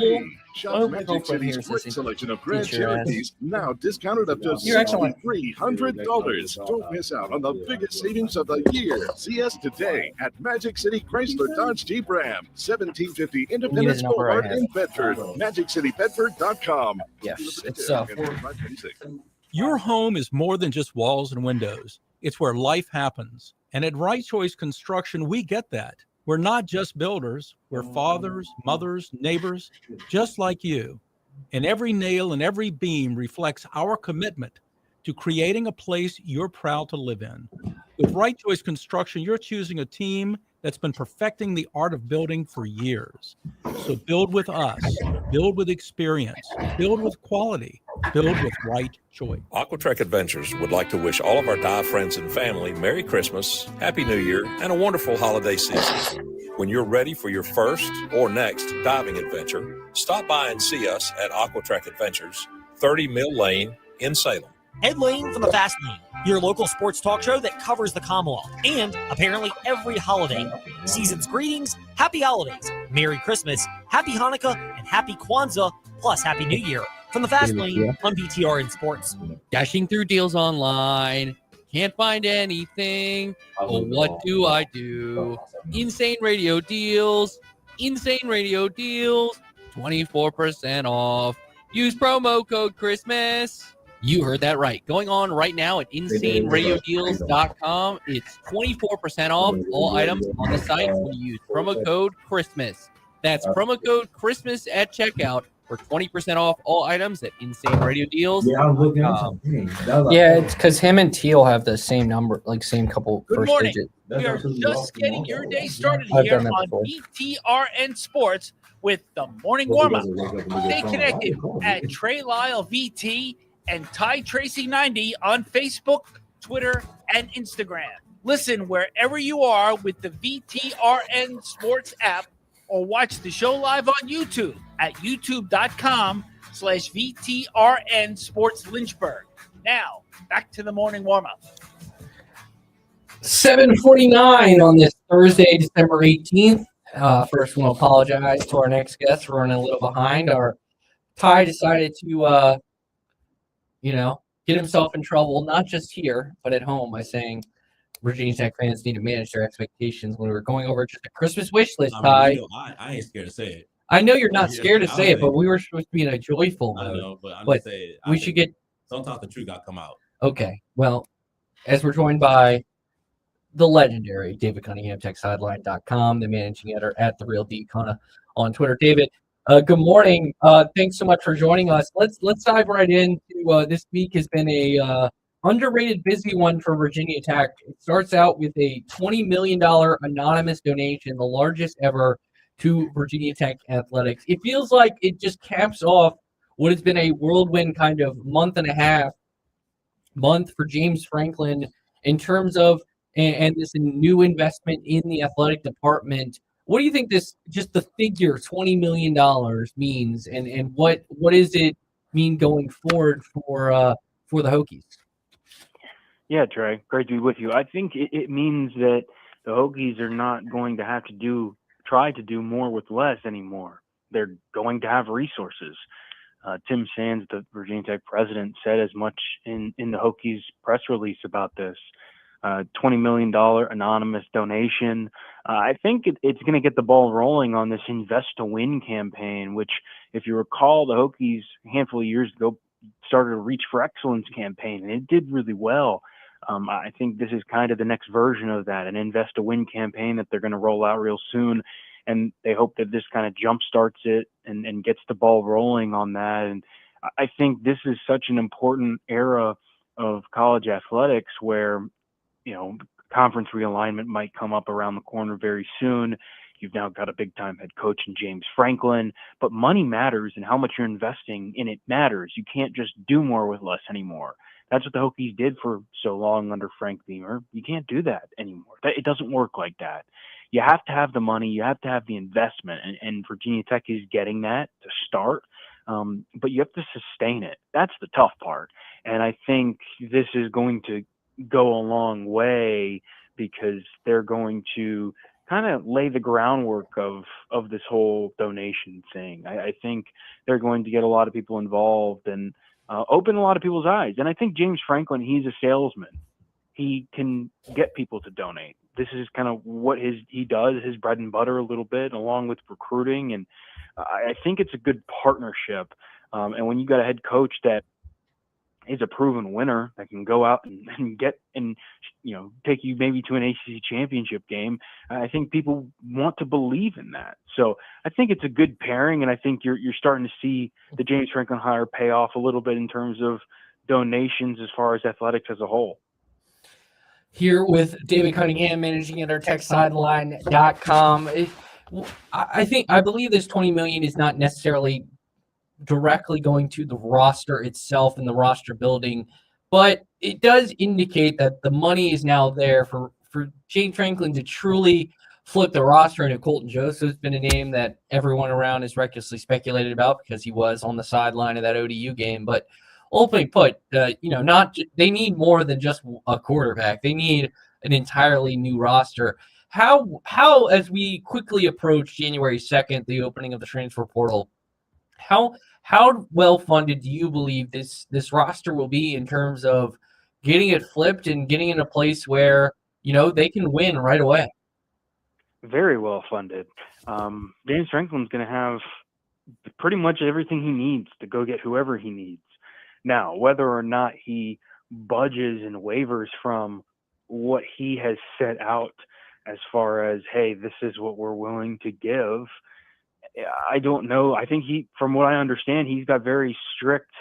Shop Magic City's great selection of Grand Cherokees, now discounted up to $300. Don't miss out on the biggest savings of the year. See us today at Magic City Chrysler Dodge Jeep Ram, 1750 Independence Boulevard in Bedford. MagicCityBedford.com. Yes, it's Your home is more than just walls and windows. It's where life happens. And at Right Choice Construction, we get that. We're not just builders, we're fathers, mothers, neighbors, just like you. And every nail and every beam reflects our commitment to creating a place you're proud to live in. With Right Choice Construction, you're choosing a team that's been perfecting the art of building for years. So build with us, build with experience, build with quality, build with Right Choice. Aquatrek Adventures would like to wish all of our dive friends and family Merry Christmas, Happy New Year, and a wonderful holiday season. When you're ready for your first or next diving adventure, stop by and see us at Aquatrek Adventures, 30 Mill Lane in Salem. Ed Lane from the Fast Lane, your local sports talk show that covers the Commonwealth and apparently every holiday. Season's greetings, happy holidays, Merry Christmas, Happy Hanukkah, and Happy Kwanzaa, plus Happy New Year from the Fast Lane on BTRN Sports. Dashing through deals online, can't find anything. Oh, what do I do? Insane radio deals, 24% off. Use promo code Christmas. You heard that right. Going on right now at insaneradiodeals.com. It's 24% off all items on the site when you use promo code Christmas. That's promo code Christmas at checkout for 20% off all items at insaneradiodeals.com. Yeah, it's because him and Teal have the same number, like same couple Good first morning. digit. We are just getting your day started I've here done that on before. BTRN Sports with the morning warm-up. Stay connected at Trey Lyle VT and Ty Tracy 90 on Facebook, Twitter, and Instagram. Listen wherever you are with the VTRN Sports app or watch the show live on YouTube at youtube.com/VTRN Sports Lynchburg. Now, back to the morning warm-up. 7:49 on this Thursday, December 18th. First, we'll apologize to our next guest for running a little behind. Our Ty decided to, get himself in trouble, not just here, but at home by saying Virginia Tech fans need to manage their expectations when we were going over just a Christmas wish list, Ty. I ain't scared to say it. I know you're not scared to say it, but we were supposed to be in a joyful mode. I know, but I'm But just saying. we should get Sometimes the truth got to come out. okay. Well, as we're joined by the legendary David Cunningham, TechSideline.com, the managing editor at The Real D Cunna on Twitter. David, good morning. Thanks so much for joining us. Let's dive right into this week has been a underrated busy one for Virginia Tech. It starts out with a $20 million anonymous donation, the largest ever to Virginia Tech athletics. It feels like it just caps off what has been a whirlwind kind of month for James Franklin in terms of and this new investment in the athletic department. What do you think this just the figure $20 million means, and what does it mean going forward for the Hokies? Yeah, Trey, great to be with you. I think it means that the Hokies are not going to have to try to do more with less anymore. They're going to have resources. Tim Sands, the Virginia Tech president, said as much in the Hokies press release about this. $20 million anonymous donation. I think it's going to get the ball rolling on this Invest to Win campaign, which, if you recall, the Hokies a handful of years ago started a Reach for Excellence campaign, and it did really well. I think this is kind of the next version of that, an Invest to Win campaign that they're going to roll out real soon. And they hope that this kind of jumpstarts it and gets the ball rolling on that. And I think this is such an important era of college athletics where, conference realignment might come up around the corner very soon. You've now got a big time head coach in James Franklin, but money matters and how much you're investing in it matters. You can't just do more with less anymore. That's what the Hokies did for so long under Frank Beamer. You can't do that anymore. It doesn't work like that. You have to have the money. You have to have the investment, and Virginia Tech is getting that to start. But you have to sustain it. That's the tough part. And I think this is going to go a long way because they're going to kind of lay the groundwork of this whole donation thing. I think they're going to get a lot of people involved and open a lot of people's eyes. And I think James Franklin, he's a salesman. He can get people to donate. This is kind of what he does, his bread and butter a little bit, along with recruiting. And I think it's a good partnership. And when you got a head coach that is a proven winner that can go out and get and take you maybe to an ACC championship game. I think people want to believe in that. So I think it's a good pairing, and I think you're starting to see the James Franklin hire pay off a little bit in terms of donations as far as athletics as a whole. Here with David Cunningham, managing editor, TechSideline.com. I believe this $20 million is not necessarily directly going to the roster itself and the roster building, but it does indicate that the money is now there for James Franklin to truly flip the roster. And Colton Joseph's been a name that everyone around is recklessly speculated about because he was on the sideline of that ODU game. But ultimately put, they need more than just a quarterback. They need an entirely new roster. How as we quickly approach January 2nd, the opening of the transfer portal, how well funded do you believe this roster will be in terms of getting it flipped and getting in a place where they can win right away? Very well funded. James Franklin's going to have pretty much everything he needs to go get whoever he needs. Now, whether or not he budges and wavers from what he has set out as far as, hey, this is what we're willing to give, I don't know. I think from what I understand, he's got very strict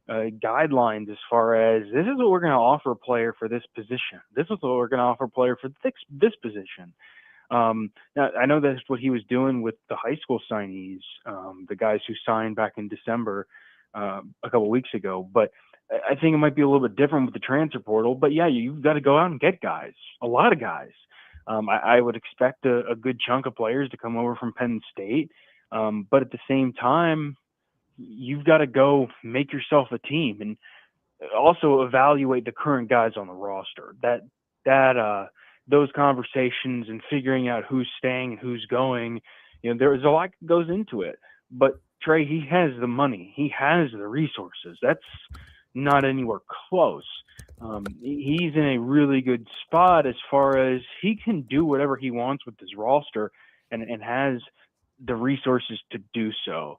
guidelines as far as this is what we're going to offer a player for this position. This is what we're going to offer a player for this position. Now, I know that's what he was doing with the high school signees, the guys who signed back in December a couple weeks ago. But I think it might be a little bit different with the transfer portal. But yeah, you've got to go out and get guys, a lot of guys. I would expect a good chunk of players to come over from Penn State. But at the same time, you've got to go make yourself a team and also evaluate the current guys on the roster. Those conversations and figuring out who's staying and who's going, there's a lot that goes into it. But Trey, he has the money. He has the resources. That's not anywhere close. He's in a really good spot as far as he can do whatever he wants with his roster and has the resources to do so.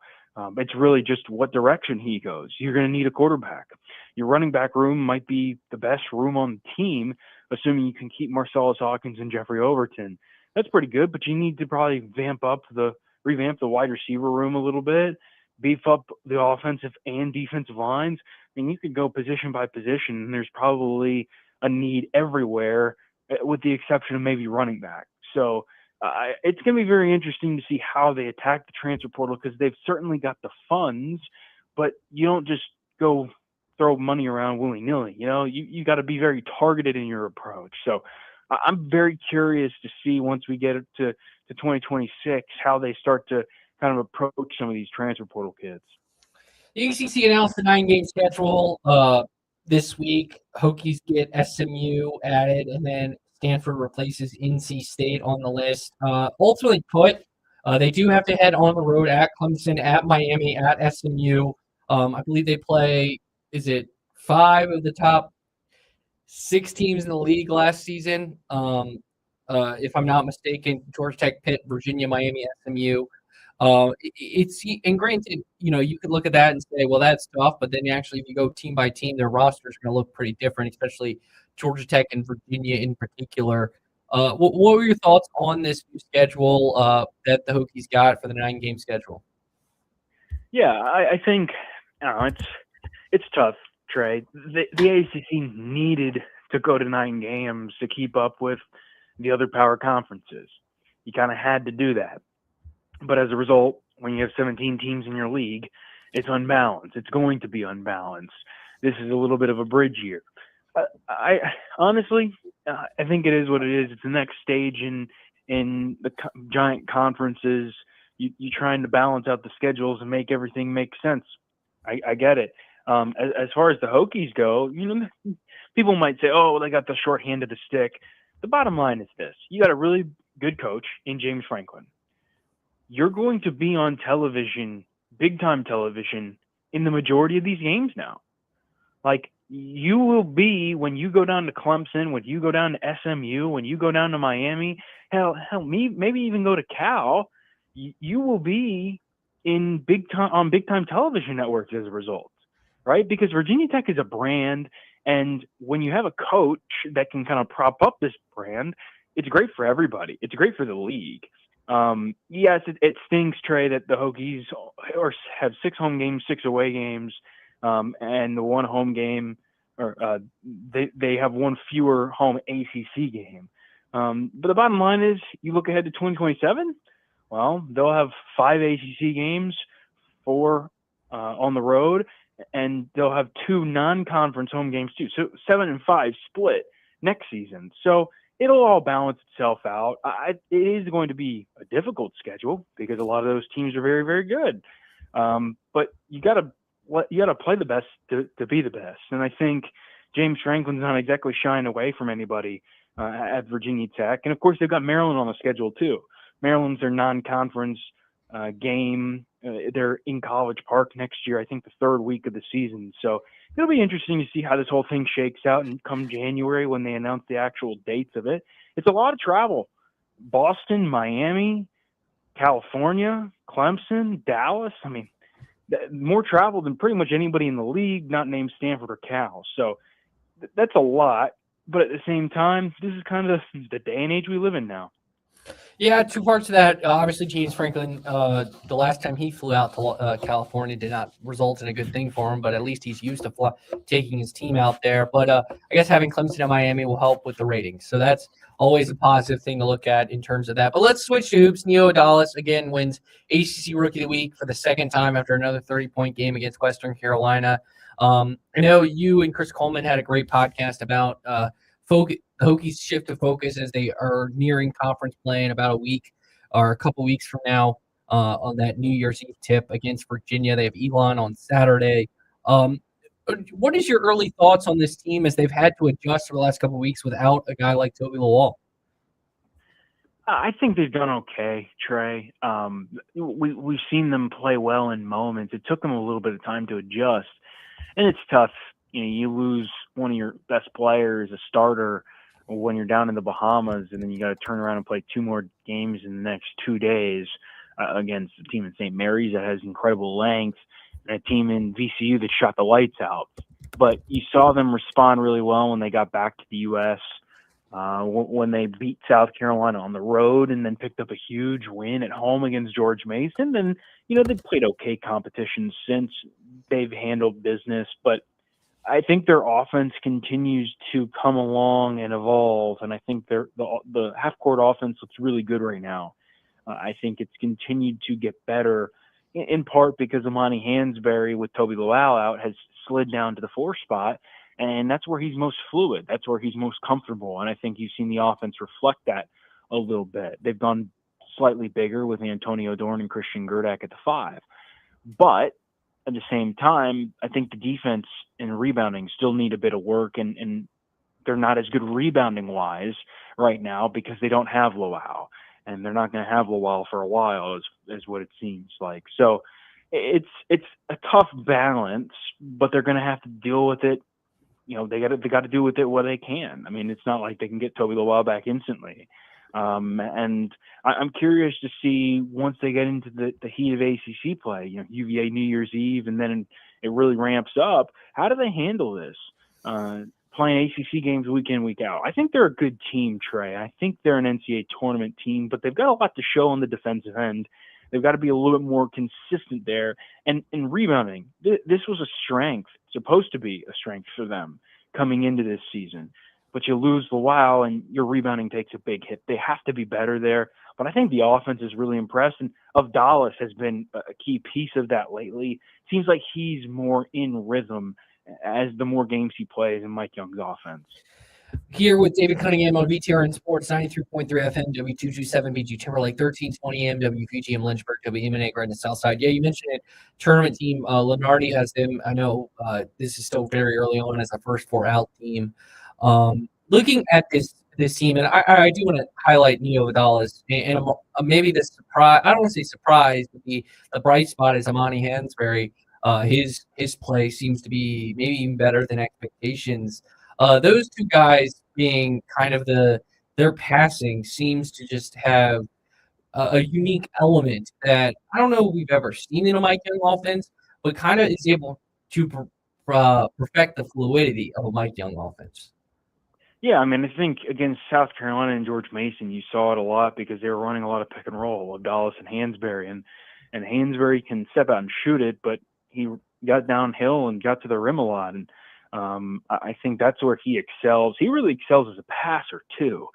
It's really just what direction he goes. You're going to need a quarterback. Your running back room might be the best room on the team, assuming you can keep Marcellus Hawkins and Jeffrey Overton. That's pretty good, but you need to probably revamp the wide receiver room a little bit, beef up the offensive and defensive lines. I mean, you could go position by position, and there's probably a need everywhere, with the exception of maybe running back. So it's going to be very interesting to see how they attack the transfer portal, because they've certainly got the funds, but you don't just go throw money around willy-nilly. You got to be very targeted in your approach. So I'm very curious to see, once we get to 2026, how they start to kind of approach some of these transfer portal kids. The ACC announced the 9-game schedule this week. Hokies get SMU added, and then Stanford replaces NC State on the list. Ultimately put, they do have to head on the road at Clemson, at Miami, at SMU. I believe they play, is it 5 of the top 6 teams in the league last season? If I'm not mistaken, Georgia Tech, Pitt, Virginia, Miami, SMU. And granted, you could look at that and say, well, that's tough. But then actually, if you go team by team, their rosters are going to look pretty different, especially Georgia Tech and Virginia in particular. What were your thoughts on this new schedule that the Hokies got for the 9-game schedule? Yeah, I think it's tough, Trey. The ACC needed to go to 9 games to keep up with the other power conferences. You kind of had to do that. But as a result, when you have 17 teams in your league, it's unbalanced. It's going to be unbalanced. This is a little bit of a bridge year. I honestly think it is what it is. It's the next stage in the giant conferences. You trying to balance out the schedules and make everything make sense. I get it. As far as the Hokies go, people might say, oh, well, they got the short hand of the stick. The bottom line is this. You got a really good coach in James Franklin. You're going to be on television, big-time television, in the majority of these games now. Like, you will be, when you go down to Clemson, when you go down to SMU, when you go down to Miami, maybe even go to Cal, you will be on big-time television networks as a result. right? Because Virginia Tech is a brand, and when you have a coach that can kind of prop up this brand, it's great for everybody. It's great for the league. Yes, it stinks, Trey, that the Hokies have 6 home games, 6 away games, and the 1 home game, or they have 1 fewer home ACC game. But the bottom line is, you look ahead to 2027. Well, they'll have 5 ACC games, 4 on the road, and they'll have 2 non-conference home games too. So 7 and 5 split next season. So it'll all balance itself out. It is going to be a difficult schedule because a lot of those teams are very, very good. But you got to play the best to be the best. And I think James Franklin's not exactly shying away from anybody at Virginia Tech. And of course, they've got Maryland on the schedule too. Maryland's their non-conference game. They're in College Park next year, I think the 3rd week of the season. So it'll be interesting to see how this whole thing shakes out and come January when they announce the actual dates of it. It's a lot of travel. Boston, Miami, California, Clemson, Dallas. I mean, more travel than pretty much anybody in the league, not named Stanford or Cal. So that's a lot. But at the same time, this is kind of the day and age we live in now. Yeah, 2 parts of that. Obviously, James Franklin, the last time he flew out to California did not result in a good thing for him, but at least he's used to taking his team out there. But I guess having Clemson and Miami will help with the ratings. So that's always a positive thing to look at in terms of that. But let's switch to hoops. Neo Adalis, again, wins ACC Rookie of the Week for the 2nd time after another 30-point game against Western Carolina. I know you and Chris Coleman had a great podcast about the Hokies shift to focus as they are nearing conference play in about a week or a couple weeks from now on that New Year's Eve tip against Virginia. They have Elon on Saturday. What is your early thoughts on this team as they've had to adjust for the last couple of weeks without a guy like Toby Lawal? I think they've done okay, Trey. We've seen them play well in moments. It took them a little bit of time to adjust, and it's tough. You lose one of your best players, a starter, when you're down in the Bahamas, and then you got to turn around and play 2 more games in the next 2 days against a team in St. Mary's that has incredible length, and a team in VCU that shot the lights out. But you saw them respond really well when they got back to the U.S., when they beat South Carolina on the road and then picked up a huge win at home against George Mason. Then, they've played okay competition since. They've handled business, but I think their offense continues to come along and evolve, and I think the half-court offense looks really good right now. I think it's continued to get better, in part because Amani Hansberry with Toby Lawal out has slid down to the 4 spot, and that's where he's most fluid. That's where he's most comfortable, and I think you've seen the offense reflect that a little bit. They've gone slightly bigger with Antonio Dorn and Christian Gerdak at the 5. But at the same time, I think the defense and rebounding still need a bit of work, and they're not as good rebounding-wise right now because they don't have Lawal, and they're not going to have Lawal for a while, is what it seems like. So it's a tough balance, but they're going to have to deal with it. They got to deal with it where they can. I mean, it's not like they can get Toby Lawal back instantly. And I'm curious to see once they get into the heat of ACC play, UVA New Year's Eve, and then it really ramps up. How do they handle this? Playing ACC games week in, week out. I think they're a good team, Trey. I think they're an NCAA tournament team, but they've got a lot to show on the defensive end. They've got to be a little bit more consistent there. And in rebounding, this was a strength, supposed to be a strength for them coming into this season. But you lose Lawal and your rebounding takes a big hit. They have to be better there. But I think the offense is really impressed, and Avdalis has been a key piece of that lately. Seems like he's more in rhythm as the more games he plays in Mike Young's offense. Here with David Cunningham on VTRN Sports, 93.3 FM, W227BG Timberlake, 1320 AM, WPGM Lynchburg, WMNA right in the South Side. Yeah, you mentioned it. Tournament team, Lenardi has them. I know this is still very early on as a first 4 out team. Looking at this team, and I do want to highlight Neo Adalis, and maybe the surprise, I don't want to say surprise, but the bright spot is Amani Hansberry. His play seems to be maybe even better than expectations. Those 2 guys being kind of their passing seems to just have a unique element that I don't know we've ever seen in a Mike Young offense, but kind of is able to perfect the fluidity of a Mike Young offense. Yeah, I mean, I think against South Carolina and George Mason, you saw it a lot because they were running a lot of pick and roll of Dallas and Hansberry, and Hansberry can step out and shoot it, but he got downhill and got to the rim a lot, and I think that's where he excels. He really excels as a passer too.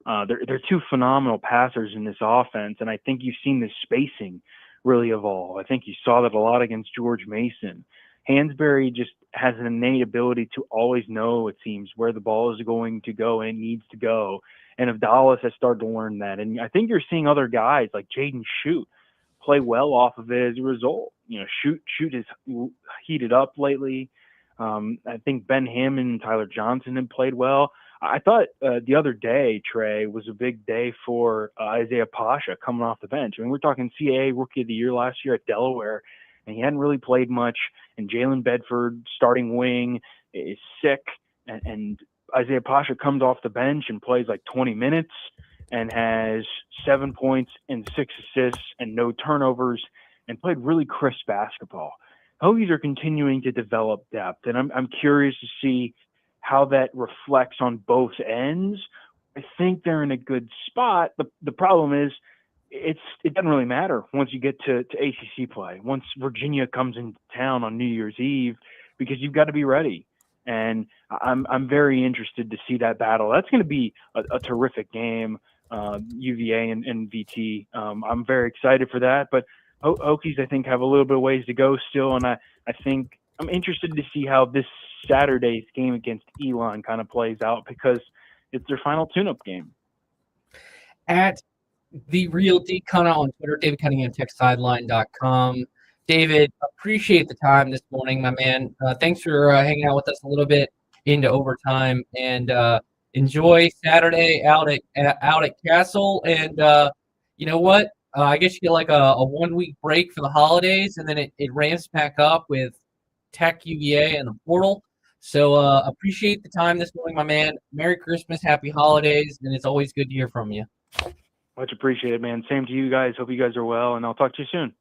They're two phenomenal passers in this offense, and I think you've seen this spacing really evolve. I think you saw that a lot against George Mason. Hansberry just has an innate ability to always know, it seems, where the ball is going to go and it needs to go. And Abdallah has started to learn that. And I think you're seeing other guys like Jaden Shoot play well off of it as a result. You know, Shoot has heated up lately. I think Ben Hammond and Tyler Johnson have played well. I thought the other day, Trey, was a big day for Isaiah Pasha coming off the bench. I mean, we're talking CAA Rookie of the Year last year at Delaware, and he hadn't really played much. And Jalen Bedford, starting wing, is sick. And Isaiah Pasha comes off the bench and plays like 20 minutes and has 7 points and 6 assists and no turnovers and played really crisp basketball. Hokies are continuing to develop depth, and I'm curious to see how that reflects on both ends. I think they're in a good spot. The problem is it doesn't really matter once you get to ACC play, once Virginia comes into town on New Year's Eve, because you've got to be ready. And I'm very interested to see that battle. That's going to be a terrific game, UVA and VT. I'm very excited for that. But Hokies, I think, have a little bit of ways to go still, and I think I'm interested to see how this Saturday's game against Elon kind of plays out, because it's their final tune-up game. At the Real D Cunningham on Twitter, David Cunningham, TechSideline.com. David, appreciate the time this morning, my man. Thanks for hanging out with us a little bit into overtime, and enjoy Saturday out at Castle. And you know what? I guess you get like a 1 week break for the holidays, and then it ramps back up with Tech, UVA, and the portal. So appreciate the time this morning, my man. Merry Christmas, happy holidays, and it's always good to hear from you. Much appreciated, man. Same to you guys. Hope you guys are well, and I'll talk to you soon.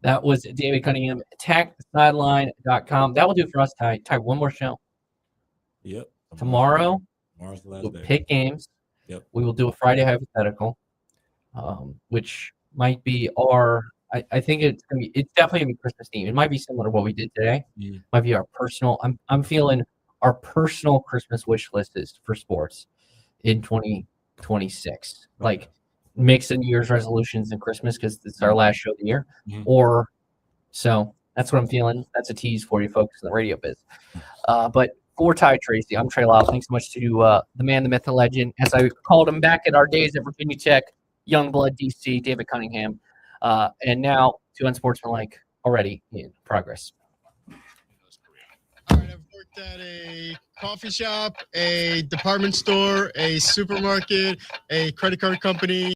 That was David Cunningham, TechSideline.com. That will do it for us, Ty. Ty, one more show. Yep. Tomorrow Tomorrow's the last we'll day. pick games. Yep. We will do a Friday hypothetical, which might be our. I think it's definitely gonna be Christmas themed. It might be similar to what we did today. Yeah. Might be our personal. I'm feeling our personal Christmas wish list is for sports in 2026. Like mix of New Year's resolutions and Christmas because it's our last show of the year. Mhm. Or so that's what I'm feeling. That's a tease for you folks in the radio biz. But for Ty Tracy, I'm Trey Lyle. Thanks so much to the man, the myth, the legend, as I called him back at our days at Virginia Tech, Youngblood DC, David Cunningham. And now to Unsportsmanlike already in progress. All right, I've worked at a coffee shop, a department store, a supermarket, a credit card company.